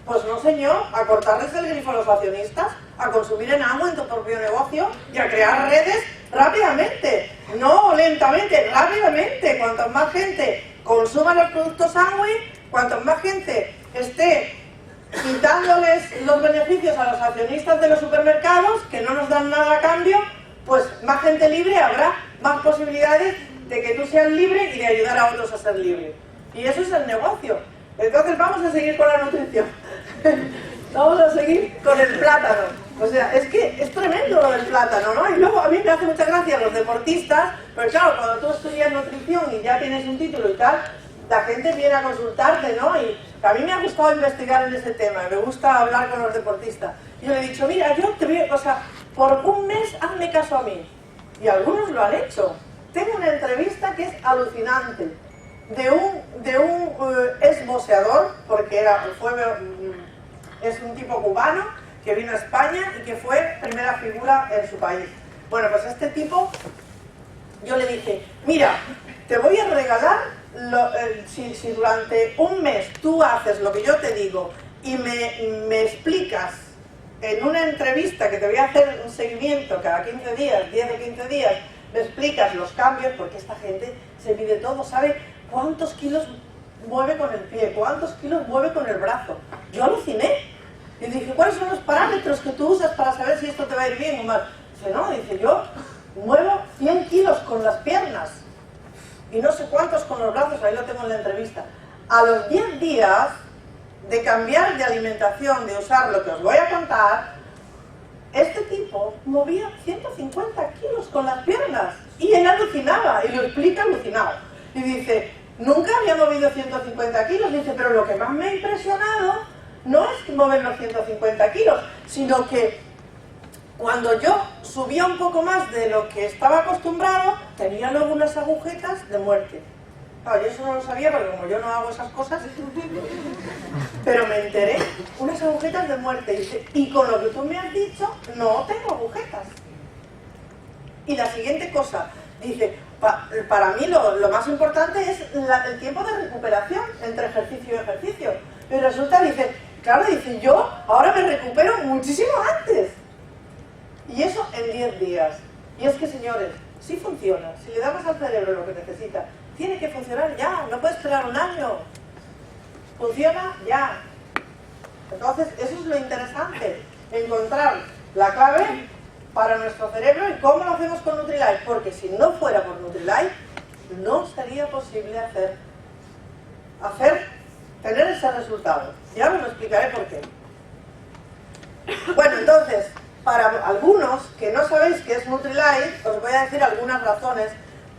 Pues no, señor, a cortarles el grifo a los accionistas, a consumir en Amway, en tu propio negocio y a crear redes rápidamente. No lentamente, rápidamente. Cuanto más gente consuma los productos Amway, cuanto más gente esté quitándoles los beneficios a los accionistas de los supermercados, que no nos dan nada a cambio, pues más gente libre habrá, más posibilidades de que tú seas libre y de ayudar a otros a ser libres. Y eso es el negocio. Entonces vamos a seguir con la nutrición. Vamos a seguir con el plátano. O sea, es que es tremendo lo del plátano, ¿no? Y luego a mí me hace mucha gracia los deportistas, pero claro, cuando tú estudias nutrición y ya tienes un título y tal, la gente viene a consultarte, ¿no? Y a mí me ha gustado investigar en ese tema, me gusta hablar con los deportistas. Y yo le he dicho, mira, yo te voy, o sea, por un mes hazme caso a mí. Y algunos lo han hecho. Tengo una entrevista que es alucinante de un exboxeador, porque es un tipo cubano que vino a España y que fue primera figura en su país. Bueno, pues este tipo, yo le dije, mira, te voy a regalar, si durante un mes tú haces lo que yo te digo y me explicas en una entrevista que te voy a hacer un seguimiento cada 15 días, 10 o 15 días, me explicas los cambios, porque esta gente se mide todo, sabe cuántos kilos mueve con el pie, cuántos kilos mueve con el brazo. Yo aluciné. Y dije, ¿cuáles son los parámetros que tú usas para saber si esto te va a ir bien o mal? Dice, no, dice, yo muevo 100 kilos con las piernas y no sé cuántos con los brazos, ahí lo tengo en la entrevista. A los 10 días de cambiar de alimentación, de usar lo que os voy a contar, este tipo movía 150 kilos con las piernas y él alucinaba, y lo explica alucinado. Y dice, nunca había movido 150 kilos, dice, pero lo que más me ha impresionado no es mover los 150 kilos, sino que cuando yo subía un poco más de lo que estaba acostumbrado, tenía luego unas agujetas de muerte. Claro, yo eso no lo sabía porque como yo no hago esas cosas, pero me enteré, unas agujetas de muerte. Dice, y con lo que tú me has dicho, no tengo agujetas. Y la siguiente cosa, dice, para mí lo más importante es el tiempo de recuperación entre ejercicio y ejercicio. Y resulta, dice, claro, dice, yo ahora me recupero muchísimo antes. Y eso en 10 días. Y es que, señores, sí funciona. Si le damos al cerebro lo que necesita, tiene que funcionar ya, no puede esperar un año. Funciona ya. Entonces, eso es lo interesante, encontrar la clave para nuestro cerebro. ¿Y cómo lo hacemos con Nutrilite? Porque si no fuera por Nutrilite, no sería posible tener ese resultado. Ya os lo explicaré por qué. Bueno, entonces, para algunos que no sabéis qué es Nutrilite, os voy a decir algunas razones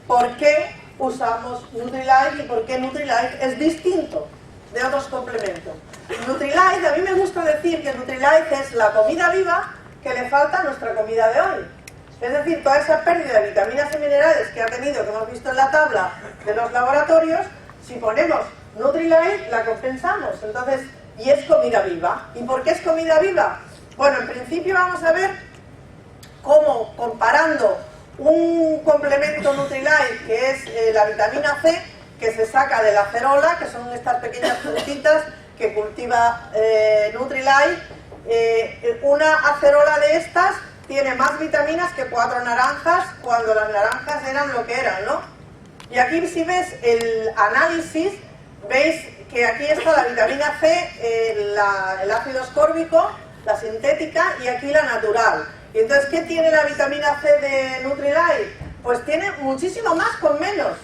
por qué usamos Nutrilite y por qué Nutrilite es distinto de otros complementos. Nutrilite, a mí me gusta decir que Nutrilite es la comida viva que le falta a nuestra comida de hoy. Es decir, toda esa pérdida de vitaminas y minerales que ha tenido, que hemos visto en la tabla de los laboratorios, si ponemos Nutrilite la compensamos. Entonces, y es comida viva. ¿Y por qué es comida viva? Bueno, en principio vamos a ver cómo, comparando un complemento Nutrilite, que es la vitamina C, que se saca de la acerola, que son estas pequeñas puntitas que cultiva Nutrilite. Una acerola de estas tiene más vitaminas que 4 naranjas, cuando las naranjas eran lo que eran, ¿no? Y aquí, si ves el análisis, veis que aquí está la vitamina C, el ácido ascórbico, la sintética, y aquí la natural. Y entonces, ¿qué tiene la vitamina C de Nutrilite? Pues tiene muchísimo más con menos.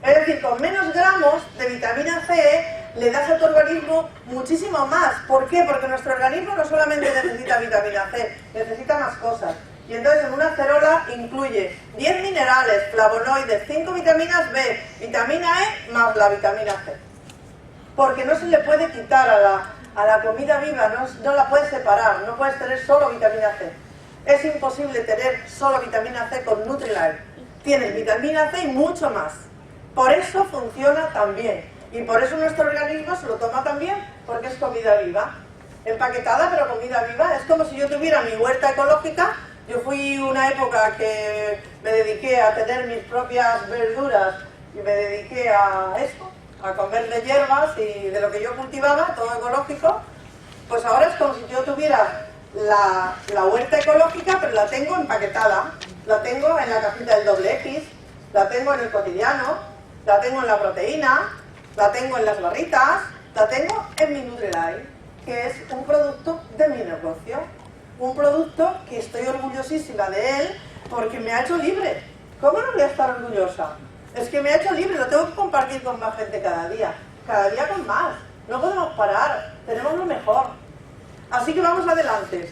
Es decir, con menos gramos de vitamina C le das a tu organismo muchísimo más. ¿Por qué? Porque nuestro organismo no solamente necesita vitamina C, necesita más cosas. Y entonces en una acerola incluye 10 minerales, flavonoides, 5 vitaminas B, vitamina E más la vitamina C. Porque no se le puede quitar a la comida viva, no la puedes separar, no puedes tener solo vitamina C. Es imposible tener solo vitamina C con Nutrilite. Tienes vitamina C y mucho más. Por eso funciona tan bien. Y por eso nuestro organismo se lo toma tan bien, porque es comida viva. Empaquetada, pero comida viva. Es como si yo tuviera mi huerta ecológica. Yo fui una época que me dediqué a tener mis propias verduras y me dediqué a esto, a comer de hierbas y de lo que yo cultivaba, todo ecológico. Pues ahora es como si yo tuviera la huerta ecológica, pero la tengo empaquetada. La tengo en la cajita del XX, la tengo en el cotidiano, la tengo en la proteína, la tengo en las barritas, la tengo en mi Nutrilite, que es un producto de mi negocio. Un producto que estoy orgullosísima de él porque me ha hecho libre. ¿Cómo no voy a estar orgullosa? Es que me ha hecho libre, lo tengo que compartir con más gente cada día con más. No podemos parar, tenemos lo mejor. Así que vamos adelante.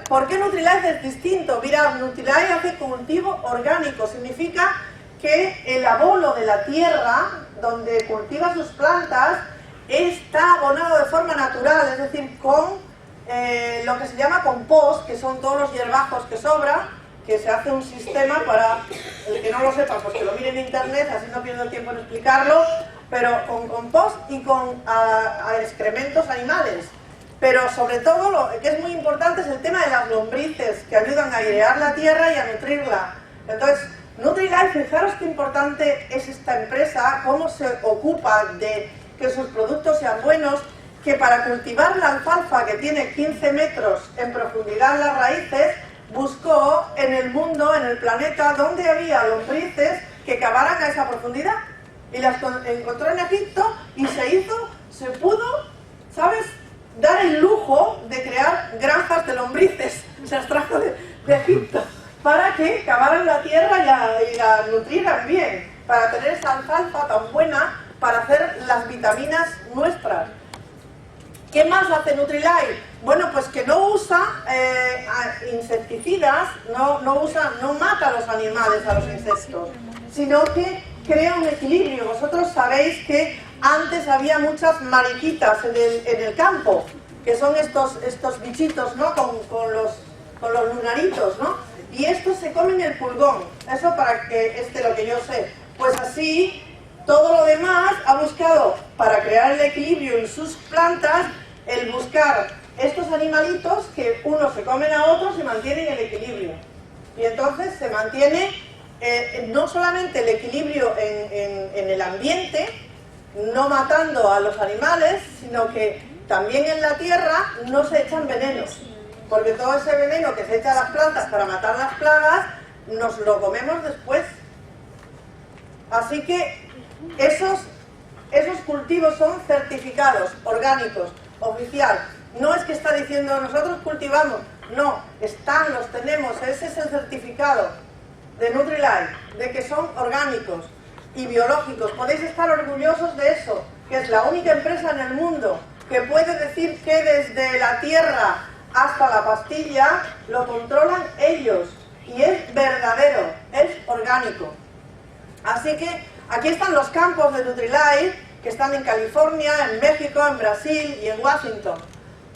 ¿Por qué Nutrilite es distinto? Mirad, Nutrilite hace cultivo orgánico, significa que el abono de la tierra donde cultiva sus plantas está abonado de forma natural, es decir, con lo que se llama compost, que son todos los hierbajos que sobran, que se hace un sistema para, el que no lo sepa, pues que lo mire en internet, así no pierdo tiempo en explicarlo, pero con compost y con excrementos animales. Pero sobre todo, lo que es muy importante es el tema de las lombrices, que ayudan a airear la tierra y a nutrirla. Entonces, Nutrilite, fijaros qué importante es esta empresa, cómo se ocupa de que sus productos sean buenos, que para cultivar la alfalfa, que tiene 15 metros en profundidad en las raíces, buscó en el mundo, en el planeta, donde había lombrices que cavaran a esa profundidad. Y las encontró en Egipto y se pudo, ¿sabes?, dar el lujo de crear granjas de lombrices. Se las trajo de Egipto para que cavaran la tierra y la nutrieran bien, para tener esa alfalfa tan buena para hacer las vitaminas nuestras. ¿Qué más hace Nutrilite? Bueno, pues que no usa insecticidas, no mata a los animales, a los insectos, sino que crea un equilibrio. Vosotros sabéis que antes había muchas mariquitas en el campo, que son estos bichitos, ¿no? Con los lunaritos, ¿no? Y estos se comen el pulgón. Eso para que lo que yo sé. Pues así, todo lo demás ha buscado, para crear el equilibrio en sus plantas, el buscar estos animalitos que unos se comen a otros y mantienen el equilibrio. Y entonces se mantiene no solamente el equilibrio en el ambiente, no matando a los animales, sino que también en la tierra no se echan venenos, porque todo ese veneno que se echa a las plantas para matar las plagas, nos lo comemos después. Así que esos cultivos son certificados, orgánicos, oficial. No es que está diciendo nosotros cultivamos, no, los tenemos, ese es el certificado de Nutrilite, de que son orgánicos y biológicos. Podéis estar orgullosos de eso, que es la única empresa en el mundo que puede decir que desde la tierra hasta la pastilla lo controlan ellos, y es verdadero, es orgánico. Así que aquí están los campos de Nutrilite, que están en California, en México, en Brasil y en Washington.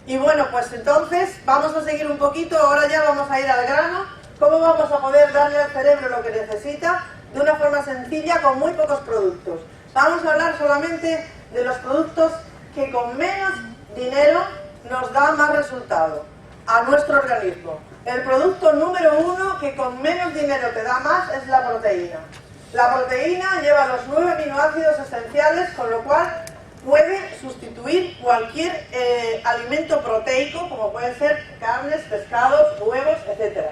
Y bueno, pues entonces vamos a seguir un poquito, ahora ya vamos a ir al grano. ¿Cómo vamos a poder darle al cerebro lo que necesita de una forma sencilla con muy pocos productos? Vamos a hablar solamente de los productos que con menos dinero nos dan más resultado a nuestro organismo. El producto número 1 que con menos dinero te da más es la proteína. La proteína lleva los 9 aminoácidos esenciales, con lo cual puede sustituir cualquier alimento proteico, como pueden ser carnes, pescados, huevos, etc.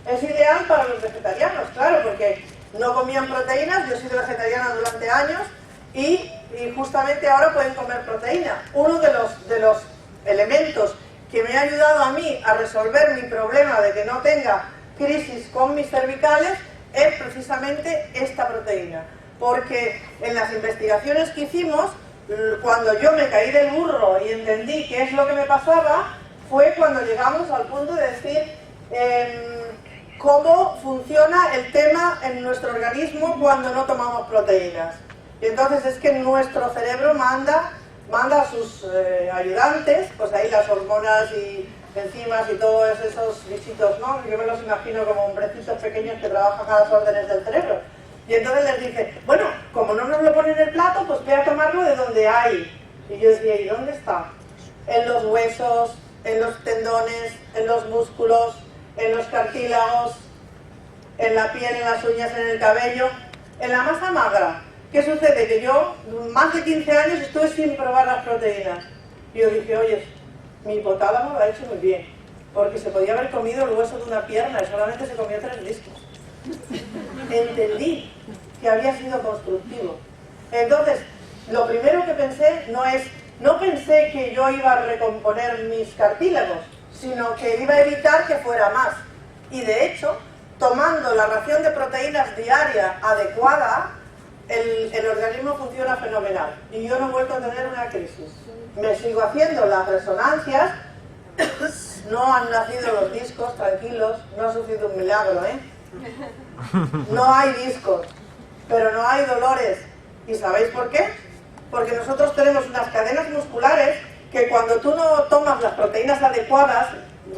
Es ideal para los vegetarianos, claro, porque no comían proteínas. Yo he sido vegetariana durante años y justamente ahora pueden comer proteína. Uno de los elementos que me ha ayudado a mí a resolver mi problema de que no tenga crisis con mis cervicales es precisamente esta proteína, porque en las investigaciones que hicimos, cuando yo me caí del burro y entendí qué es lo que me pasaba, fue cuando llegamos al punto de decir cómo funciona el tema en nuestro organismo cuando no tomamos proteínas. Y entonces es que nuestro cerebro manda a sus ayudantes, pues ahí las hormonas y enzimas y todos esos bichitos, ¿no? Yo me los imagino como hombrecitos pequeños que trabajan a las órdenes del cerebro. Y entonces les dice, bueno, como no nos lo ponen en el plato, pues voy a tomarlo de donde hay. Y yo decía, ¿y dónde está? En los huesos, en los tendones, en los músculos, en los cartílagos, en la piel, en las uñas, en el cabello, en la masa magra. ¿Qué sucede? Que yo, más de 15 años, estuve sin probar las proteínas. Y yo dije, oye, mi hipotálamo lo ha hecho muy bien, porque se podía haber comido el hueso de una pierna y solamente se comió 3 discos. Entendí que había sido constructivo. Entonces, lo primero que pensé no pensé que yo iba a recomponer mis cartílagos, sino que iba a evitar que fuera más. Y de hecho, tomando la ración de proteínas diaria adecuada, el organismo funciona fenomenal. Y yo no he vuelto a tener una crisis. Me sigo haciendo las resonancias, no han nacido los discos, tranquilos, no ha sucedido un milagro, ¿eh? No hay discos, pero no hay dolores. ¿Y sabéis por qué? Porque nosotros tenemos unas cadenas musculares que cuando tú no tomas las proteínas adecuadas,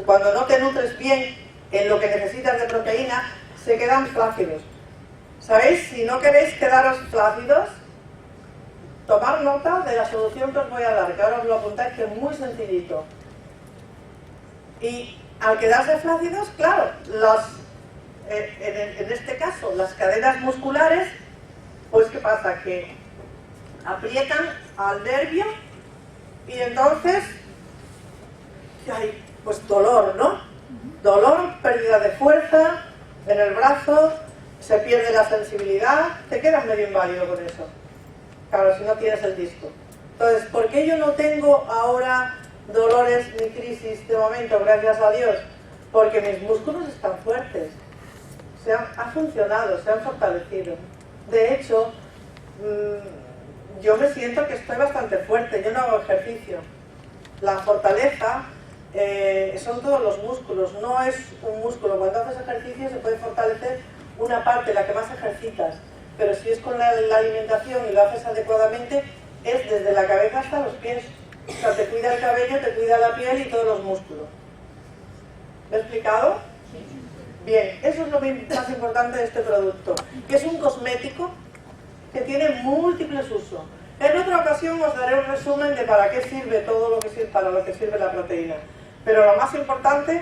cuando no te nutres bien en lo que necesitas de proteína, se quedan flácidos. ¿Sabéis? Si no queréis quedaros flácidos, tomar nota de la solución que os voy a dar, que ahora os lo apuntáis, que es muy sencillito. Y al quedarse flácidos, claro, en este caso, las cadenas musculares, pues ¿qué pasa? Que aprietan al nervio y entonces hay pues dolor, ¿no? Dolor, pérdida de fuerza en el brazo, se pierde la sensibilidad, te quedas medio inválido con eso. Claro, si no tienes el disco. Entonces, ¿por qué yo no tengo ahora dolores ni crisis de momento, gracias a Dios? Porque mis músculos están fuertes. Ha funcionado, se han fortalecido. De hecho, yo me siento que estoy bastante fuerte, yo no hago ejercicio. La fortaleza son todos los músculos, no es un músculo. Cuando haces ejercicio se puede fortalecer una parte, la que más ejercitas, pero si es con la alimentación y lo haces adecuadamente, es desde la cabeza hasta los pies. O sea, te cuida el cabello, te cuida la piel y todos los músculos. ¿Me he explicado? Bien, eso es lo más importante de este producto, que es un cosmético que tiene múltiples usos. En otra ocasión os daré un resumen de para qué sirve todo lo que sirve, para lo que sirve la proteína. Pero lo más importante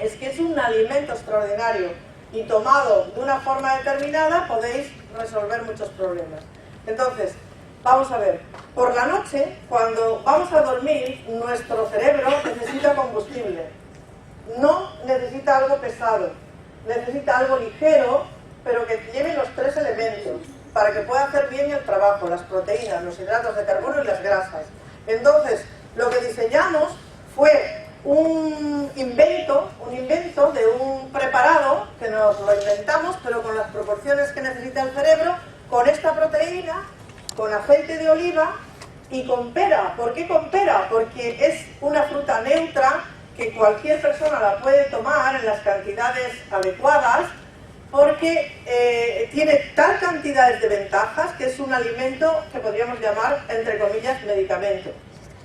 es que es un alimento extraordinario y tomado de una forma determinada podéis resolver muchos problemas. Entonces, vamos a ver, por la noche, cuando vamos a dormir, nuestro cerebro necesita combustible. No necesita algo pesado, necesita algo ligero, pero que lleve los tres elementos para que pueda hacer bien el trabajo, las proteínas, los hidratos de carbono y las grasas. Entonces, lo que diseñamos fue un invento de un preparado que nos lo inventamos, pero con las proporciones que necesita el cerebro, con esta proteína, con aceite de oliva y con pera. ¿Por qué con pera? Porque es una fruta neutra que cualquier persona la puede tomar en las cantidades adecuadas, porque tiene tal cantidades de ventajas que es un alimento que podríamos llamar, entre comillas, medicamento.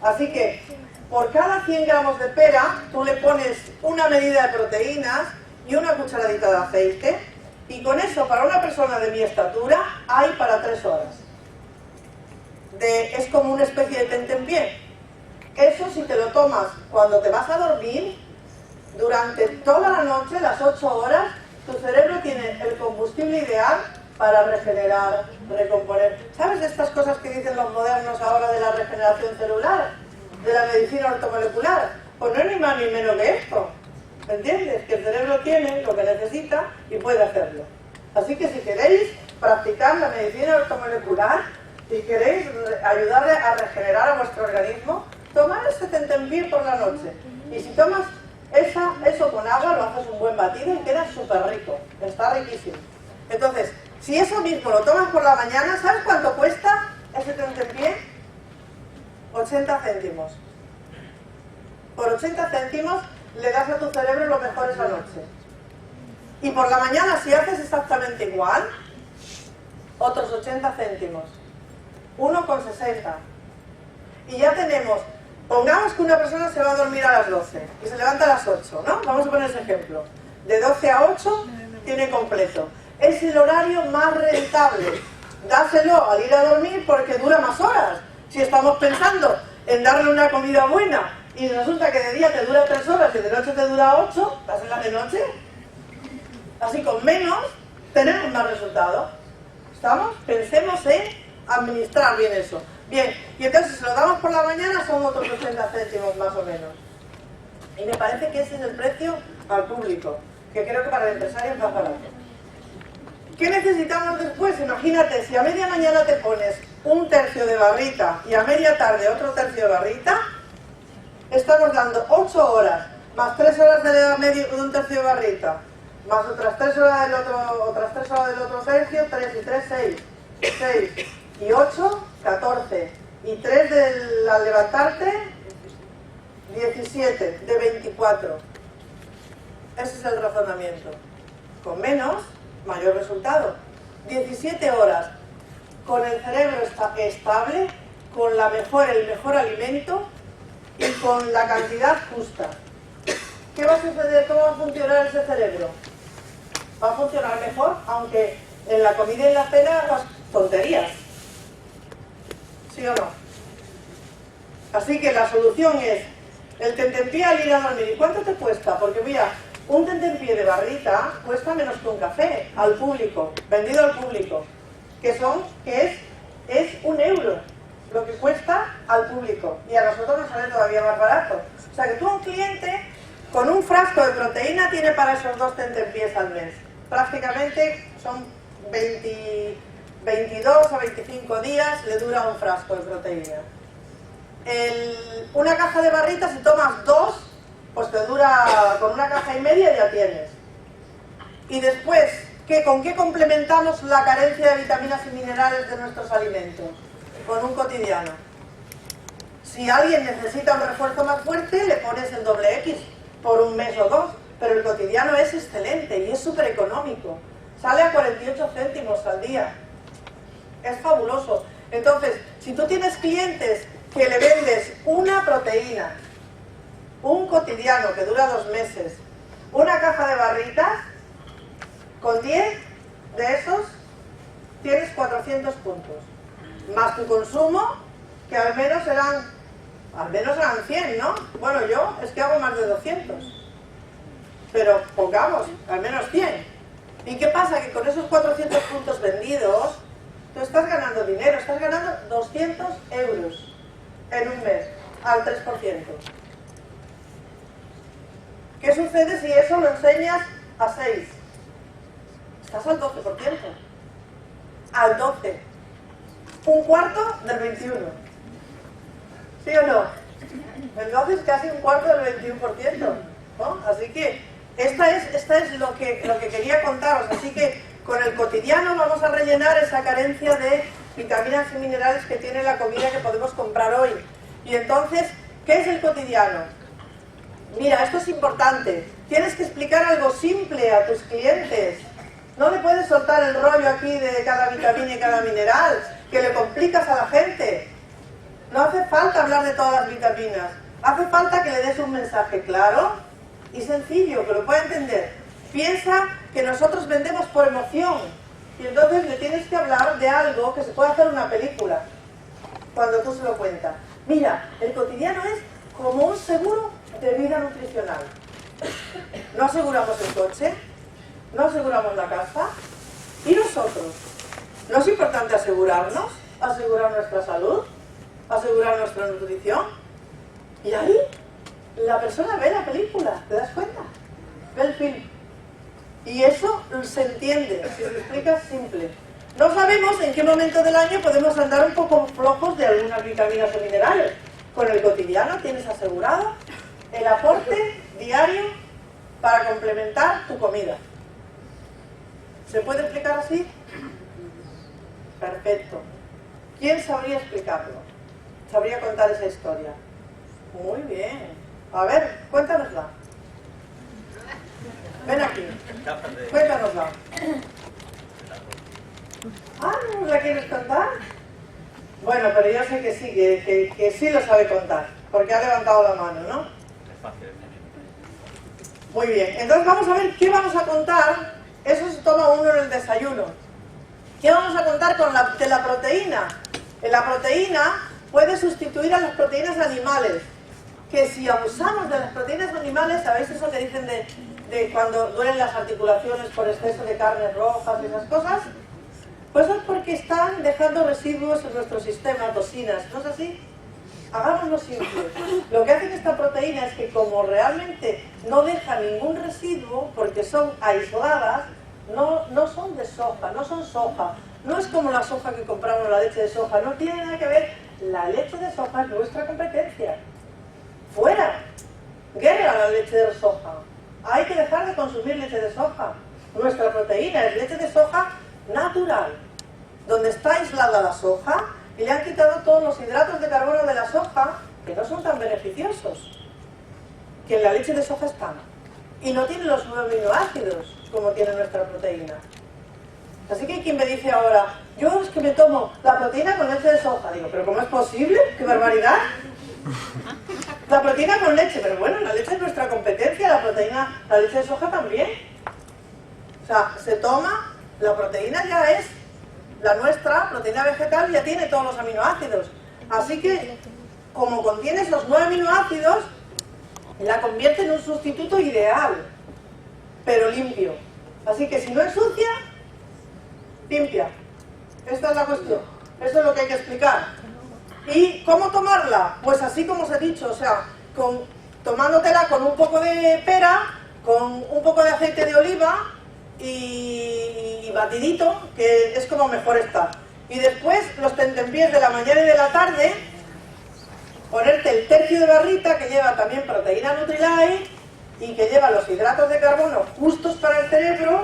Así que por cada 100 gramos de pera tú le pones una medida de proteínas y una cucharadita de aceite, y con eso para una persona de mi estatura hay para 3 horas. Es como una especie de tentempié. Eso si te lo tomas cuando te vas a dormir, durante toda la noche, las 8 horas, tu cerebro tiene el combustible ideal para regenerar, recomponer. ¿Sabes estas cosas que dicen los modernos ahora de la regeneración celular? De la medicina ortomolecular. Pues no es ni más ni menos que esto. ¿Entiendes? Que el cerebro tiene lo que necesita y puede hacerlo. Así que si queréis practicar la medicina ortomolecular, si queréis ayudarle a regenerar a vuestro organismo, tomad ese tentempié por la noche. Y si tomas eso con agua, lo haces un buen batido y queda súper rico. Está riquísimo. Entonces, si eso mismo lo tomas por la mañana, ¿sabes cuánto cuesta ese tentempié? 80 céntimos. Por 80 céntimos le das a tu cerebro lo mejor esa noche. Y por la mañana, si haces exactamente igual, otros 80 céntimos. 1,60. Y ya tenemos, pongamos que una persona se va a dormir a las 12 y se levanta a las 8, ¿no? Vamos a poner ese ejemplo. De 12 a 8 tiene completo. Es el horario más rentable. Dáselo al ir a dormir porque dura más horas. Si estamos pensando en darle una comida buena y resulta que de día te dura 3 horas y de noche te dura 8, dásela de noche. Así con menos tenemos más resultado. ¿Estamos? Pensemos en administrar bien eso. Bien, y entonces si lo damos por la mañana son otros 80 céntimos más o menos. Y me parece que ese es el precio al público, que creo que para el empresario es más barato. ¿Qué necesitamos después? Imagínate, si a media mañana te pones un tercio de barrita y a media tarde otro tercio de barrita, estamos dando 8 horas, más 3 horas de un tercio de barrita, más otras 3 horas del otro tercio, 3 y 3, 6 y 8, 14, y 3 al levantarte, 17, de 24. Ese es el razonamiento. Con menos, mayor resultado. 17 horas con el cerebro estable, con el mejor alimento y con la cantidad justa. ¿Qué va a suceder? ¿Cómo va a funcionar ese cerebro? Va a funcionar mejor, aunque en la comida y en la cena hagas tonterías. ¿Sí o no? Así que la solución es el tentempié al ir a dormir. ¿Y cuánto te cuesta? Porque mira, un tentempié de barrita cuesta menos que un café al público, vendido al público, que es 1 euro lo que cuesta al público, y a nosotros nos sale todavía más barato. O sea que tú a un cliente con un frasco de proteína tiene para esos 2 tentempiés al mes. Prácticamente son 22 a 25 días le dura un frasco de proteína. Una caja de barritas, si tomas 2, pues te dura, con 1,5 cajas ya tienes. Y después, ¿con qué complementamos la carencia de vitaminas y minerales de nuestros alimentos? Con un cotidiano. Si alguien necesita un refuerzo más fuerte, le pones el doble X por un mes o dos, pero el cotidiano es excelente y es súper económico. Sale a 48 céntimos al día. Es fabuloso. Entonces, si tú tienes clientes que le vendes una proteína, un cotidiano que dura 2 meses, una caja de barritas, con 10 de esos tienes 400 puntos. Más tu consumo, que al menos eran 100, ¿no? Bueno, yo es que hago más de 200. Pero pongamos, al menos 100. ¿Y qué pasa? Que con esos 400 puntos vendidos, tú estás ganando dinero, estás ganando 200 euros en un mes, al 3%. ¿Qué sucede si eso lo enseñas a 6? Estás al 12%. Al 12. Un cuarto del 21. ¿Sí o no? El 12 es casi un cuarto del 21%, ¿no? Así que esta es lo que quería contaros. Así que con el cotidiano vamos a rellenar esa carencia de vitaminas y minerales que tiene la comida que podemos comprar hoy. Y entonces, ¿qué es el cotidiano? Mira, esto es importante. Tienes que explicar algo simple a tus clientes. No le puedes soltar el rollo aquí de cada vitamina y cada mineral, que le complicas a la gente. No hace falta hablar de todas las vitaminas. Hace falta que le des un mensaje claro y sencillo, que lo pueda entender. Piensa que nosotros vendemos por emoción y entonces le tienes que hablar de algo que se puede hacer una película cuando tú se lo cuentas. Mira, el cotidiano es como un seguro de vida nutricional. No aseguramos el coche, no aseguramos la casa. ¿Y nosotros? ¿No es importante asegurarnos? ¿Asegurar nuestra salud? ¿Asegurar nuestra nutrición? Y ahí la persona ve la película, ¿te das cuenta? Ve el film. Y eso se entiende, si se explica simple. No sabemos en qué momento del año podemos andar un poco flojos de algunas vitaminas o minerales. Con el cotidiano tienes asegurado el aporte diario para complementar tu comida. ¿Se puede explicar así? Perfecto. ¿Quién sabría explicarlo? ¿Sabría contar esa historia? Muy bien. A ver, cuéntanosla. Ven aquí. Cuéntanosla. Ah, ¿no la quieres contar? Bueno, pero yo sé que sí, que sí lo sabe contar, porque ha levantado la mano, ¿no? Muy bien, entonces vamos a ver qué vamos a contar. Eso se toma uno en el desayuno. ¿Qué vamos a contar de la proteína? La proteína puede sustituir a las proteínas animales. Que si abusamos de las proteínas animales, ¿sabéis eso que dicen de cuando duelen las articulaciones por exceso de carnes rojas y esas cosas? Pues es porque están dejando residuos en nuestro sistema, toxinas, ¿no es así? Hagámoslo simple. Lo que hace esta proteína es que como realmente no deja ningún residuo, porque son aisladas, no son de soja, no son soja. No es como la soja que compramos, la leche de soja, no tiene nada que ver. La leche de soja es nuestra competencia. ¡Fuera! ¡Guerra a la leche de soja! Hay que dejar de consumir leche de soja. Nuestra proteína es leche de soja natural, donde está aislada la soja y le han quitado todos los hidratos de carbono de la soja, que no son tan beneficiosos, que en la leche de soja están. Y no tiene los 9 aminoácidos como tiene nuestra proteína. Así que hay quien me dice ahora, yo es que me tomo la proteína con leche de soja. Digo, ¿pero cómo es posible? ¡Qué barbaridad! La proteína con leche, pero bueno, la leche es nuestra competencia, la leche de soja también. O sea, se toma, la proteína ya es la nuestra, proteína vegetal, ya tiene todos los aminoácidos. Así que, como contiene esos 9 aminoácidos, la convierte en un sustituto ideal, pero limpio. Así que si no ensucia, limpia. Esta es la cuestión. Eso es lo que hay que explicar. ¿Y cómo tomarla? Pues así como os he dicho, o sea, tomándotela con un poco de pera, con un poco de aceite de oliva y batidito, que es como mejor está. Y después, los tentempiés de la mañana y de la tarde, ponerte el tercio de barrita que lleva también proteína Nutrilite y que lleva los hidratos de carbono justos para el cerebro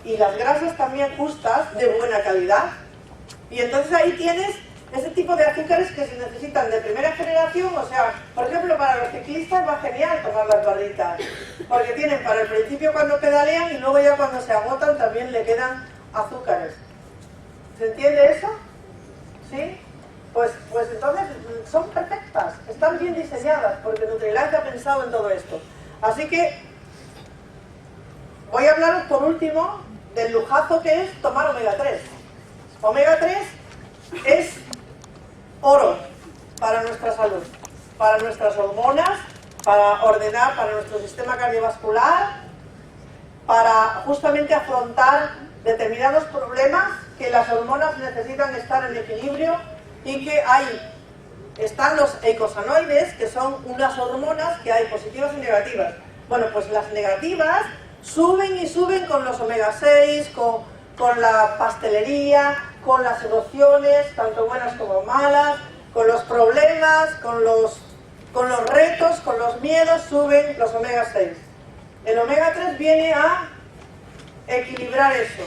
y las grasas también justas, de buena calidad. Y entonces ahí tienes ese tipo de azúcares que se necesitan de primera generación, o sea, por ejemplo, para los ciclistas va genial tomar las barritas, porque tienen para el principio cuando pedalean y luego ya cuando se agotan también le quedan azúcares. ¿Se entiende eso? ¿Sí? Pues entonces son perfectas, están bien diseñadas, porque Nutrilite ha pensado en todo esto. Así que voy a hablaros por último del lujazo que es tomar omega 3. Omega 3 es oro para nuestra salud, para nuestras hormonas, para ordenar, para nuestro sistema cardiovascular, para justamente afrontar determinados problemas que las hormonas necesitan estar en equilibrio y que están los eicosanoides, que son unas hormonas que hay positivas y negativas. Bueno, pues las negativas suben y suben con los omega 6, con la pastelería, con las emociones, tanto buenas como malas, con los problemas, con los retos, con los miedos, suben los omega 6. El omega 3 viene a equilibrar eso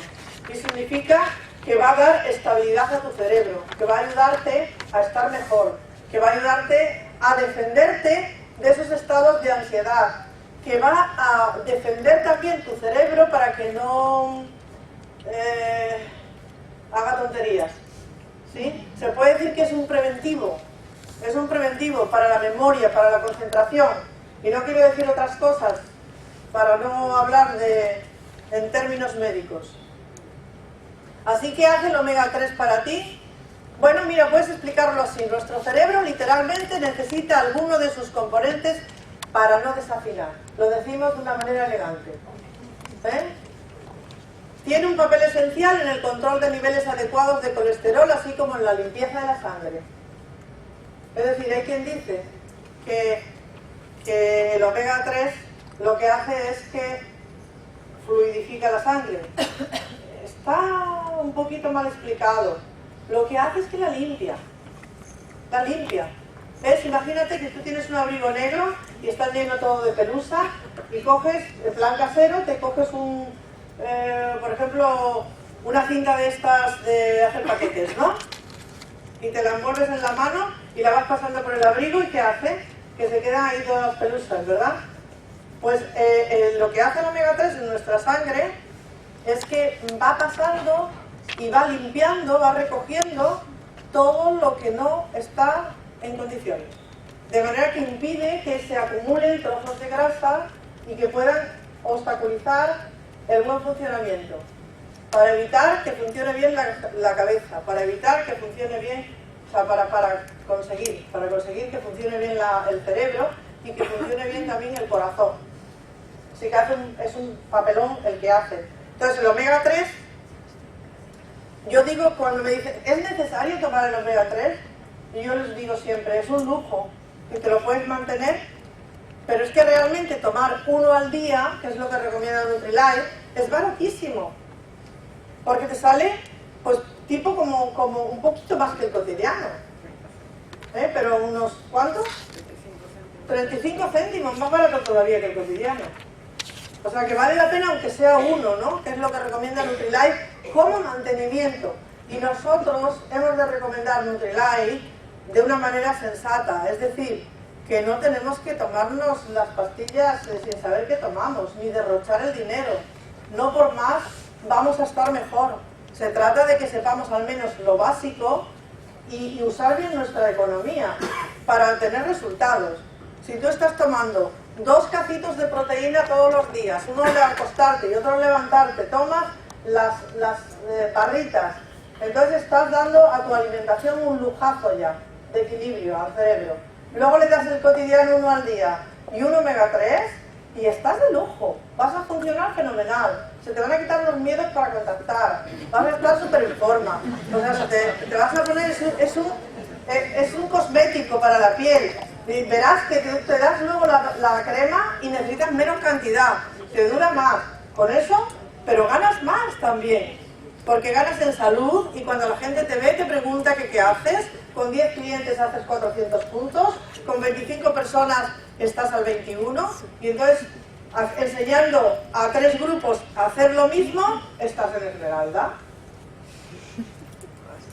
y significa que va a dar estabilidad a tu cerebro, que va a ayudarte a estar mejor, que va a ayudarte a defenderte de esos estados de ansiedad, que va a defender también tu cerebro para que no haga tonterías. ¿Sí? Se puede decir que es un preventivo para la memoria, para la concentración, y no quiero decir otras cosas para no hablar en términos médicos. Así que hace el omega 3 para ti. Bueno, mira, puedes explicarlo así. Nuestro cerebro literalmente necesita alguno de sus componentes para no desafinar. Lo decimos de una manera elegante. Tiene un papel esencial en el control de niveles adecuados de colesterol, así como en la limpieza de la sangre. Es decir, hay quien dice que el omega 3 lo que hace es que fluidifica la sangre. Está un poquito mal explicado. Lo que hace es que la limpia. La limpia. ¿Ves? Imagínate que tú tienes un abrigo negro y está lleno todo de pelusa y coges, en plan casero, te coges por ejemplo, una cinta de estas de hacer paquetes, ¿no? Y te la envuelves en la mano y la vas pasando por el abrigo y ¿qué hace? Que se quedan ahí todas las pelusas, ¿verdad? Pues lo que hace el omega 3 en nuestra sangre es que va pasando y va limpiando, va recogiendo todo lo que no está en condiciones. De manera que impide que se acumulen trozos de grasa y que puedan obstaculizar el buen funcionamiento. Para evitar que funcione bien la cabeza, para evitar que funcione bien, o sea, para conseguir que funcione bien el cerebro y que funcione bien también el corazón. Así que es un papelón el que hace. Entonces el omega 3, yo digo, cuando me dicen, ¿es necesario tomar el omega 3? Y yo les digo siempre, es un lujo, que te lo puedes mantener, pero es que realmente tomar uno al día, que es lo que recomienda Nutrilite, es baratísimo, porque te sale, pues, tipo como un poquito más que el cotidiano, pero unos, ¿cuántos? 35 céntimos, más barato todavía que el cotidiano. O sea que vale la pena aunque sea uno, ¿no? Que es lo que recomienda Nutrilite como mantenimiento. Y nosotros hemos de recomendar Nutrilite de una manera sensata, es decir, que no tenemos que tomarnos las pastillas sin saber qué tomamos, ni derrochar el dinero. No por más vamos a estar mejor. Se trata de que sepamos al menos lo básico y usar bien nuestra economía para tener resultados. Si tú estás tomando 2 cacitos de proteína todos los días, uno al acostarte y otro al levantarte, tomas las barritas, entonces estás dando a tu alimentación un lujazo ya de equilibrio al cerebro. Luego le das el cotidiano uno al día y un omega 3 y estás de lujo, vas a funcionar fenomenal, se te van a quitar los miedos para contactar, vas a estar súper en forma, o sea, te vas a poner, es un cosmético para la piel. Y verás que te das luego la crema y necesitas menos cantidad, te dura más, con eso, pero ganas más también, porque ganas en salud y cuando la gente te ve te pregunta que qué haces, con 10 clientes haces 400 puntos, con 25 personas estás al 21 y entonces enseñando a 3 grupos a hacer lo mismo, estás en Esmeralda.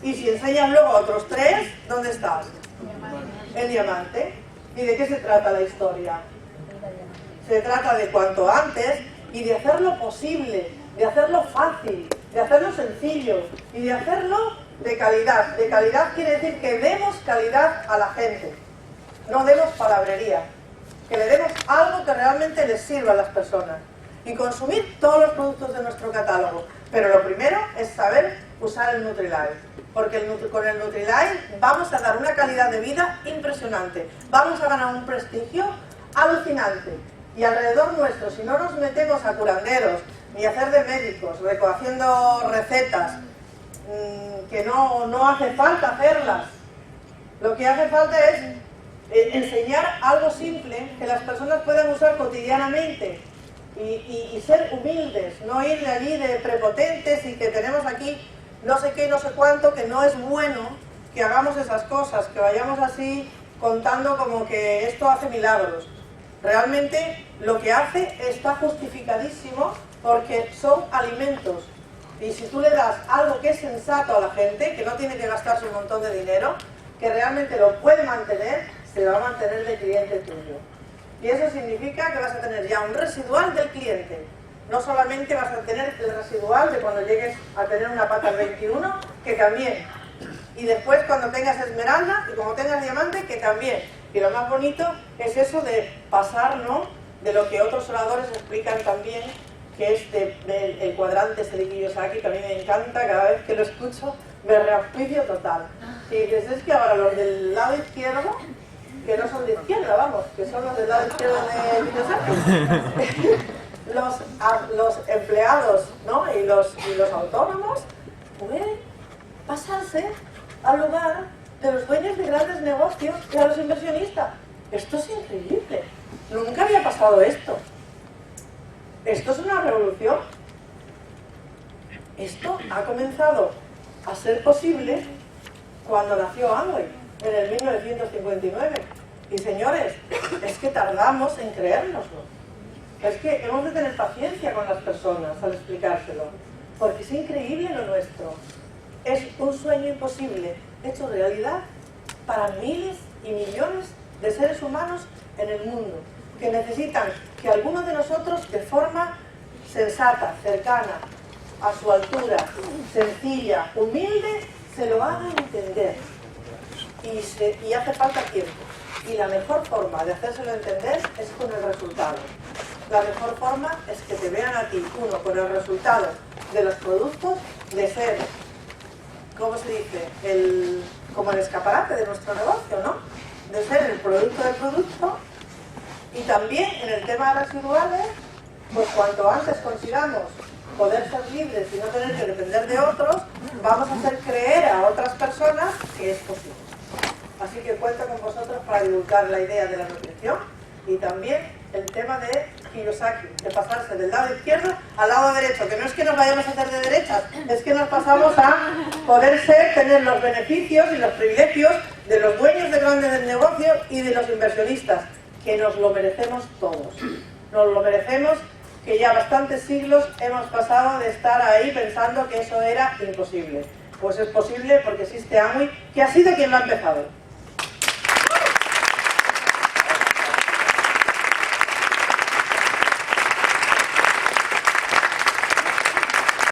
Y si enseñas luego a otros 3, ¿dónde estás? El diamante. ¿Y de qué se trata la historia? Se trata de cuanto antes y de hacerlo posible, de hacerlo fácil, de hacerlo sencillo y de hacerlo de calidad. De calidad quiere decir que demos calidad a la gente, no demos palabrería, que le demos algo que realmente les sirva a las personas y consumir todos los productos de nuestro catálogo. Pero lo primero es saber usar el Nutrilite, porque con el Nutrilite vamos a dar una calidad de vida impresionante, vamos a ganar un prestigio alucinante. Y alrededor nuestro, si no nos metemos a curanderos, ni a hacer de médicos, haciendo recetas, que no hace falta hacerlas, lo que hace falta es enseñar algo simple que las personas puedan usar cotidianamente y ser humildes, no ir de allí de prepotentes y que tenemos aquí no sé qué, no sé cuánto, que no es bueno que hagamos esas cosas, que vayamos así contando como que esto hace milagros. Realmente lo que hace está justificadísimo porque son alimentos. Y si tú le das algo que es sensato a la gente, que no tiene que gastarse un montón de dinero, que realmente lo puede mantener, se va a mantener de cliente tuyo. Y eso significa que vas a tener ya un residual del cliente. No solamente vas a tener el residual de cuando llegues a tener una pata al 21, que también. Y después cuando tengas esmeralda y cuando tengas diamante, que también. Y lo más bonito es eso de pasar, ¿no?, de lo que otros oradores explican también, que es el cuadrante este de Kiyosaki, que a mí me encanta, cada vez que lo escucho me reauspicio total. Y dices, es que ahora los del lado izquierdo, que no son de izquierda, vamos, que son los del lado izquierdo de Kiyosaki, los empleados, ¿no?, y los autónomos pueden pasarse al lugar de los dueños de grandes negocios y a los inversionistas. Esto es increíble. Nunca había pasado esto. Esto es una revolución. Esto ha comenzado a ser posible cuando nació Amway, en el 1959. Y señores, es que tardamos en creérnoslo. Es que hemos de tener paciencia con las personas al explicárselo, porque es increíble lo nuestro. Es un sueño imposible, hecho realidad para miles y millones de seres humanos en el mundo, que necesitan que algunos de nosotros, de forma sensata, cercana, a su altura, sencilla, humilde, se lo haga entender. Y hace falta tiempo. Y la mejor forma de hacérselo entender es con el resultado. La mejor forma es que te vean a ti, uno, con el resultado de los productos, de ser, ¿cómo se dice?, como el escaparate de nuestro negocio, ¿no? De ser el producto del producto. Y también en el tema de residuales, pues cuanto antes consigamos poder ser libres y no tener que depender de otros, vamos a hacer creer a otras personas que es posible. Así que cuento con vosotros para divulgar la idea de la nutrición y también el tema de Kiyosaki, de pasarse del lado izquierdo al lado derecho, que no es que nos vayamos a hacer de derechas, es que nos pasamos a poder tener los beneficios y los privilegios de los dueños de grandes negocios y de los inversionistas, que nos lo merecemos todos. Nos lo merecemos, que ya bastantes siglos hemos pasado de estar ahí pensando que eso era imposible. Pues es posible porque existe Amway, que ha sido quien lo ha empezado.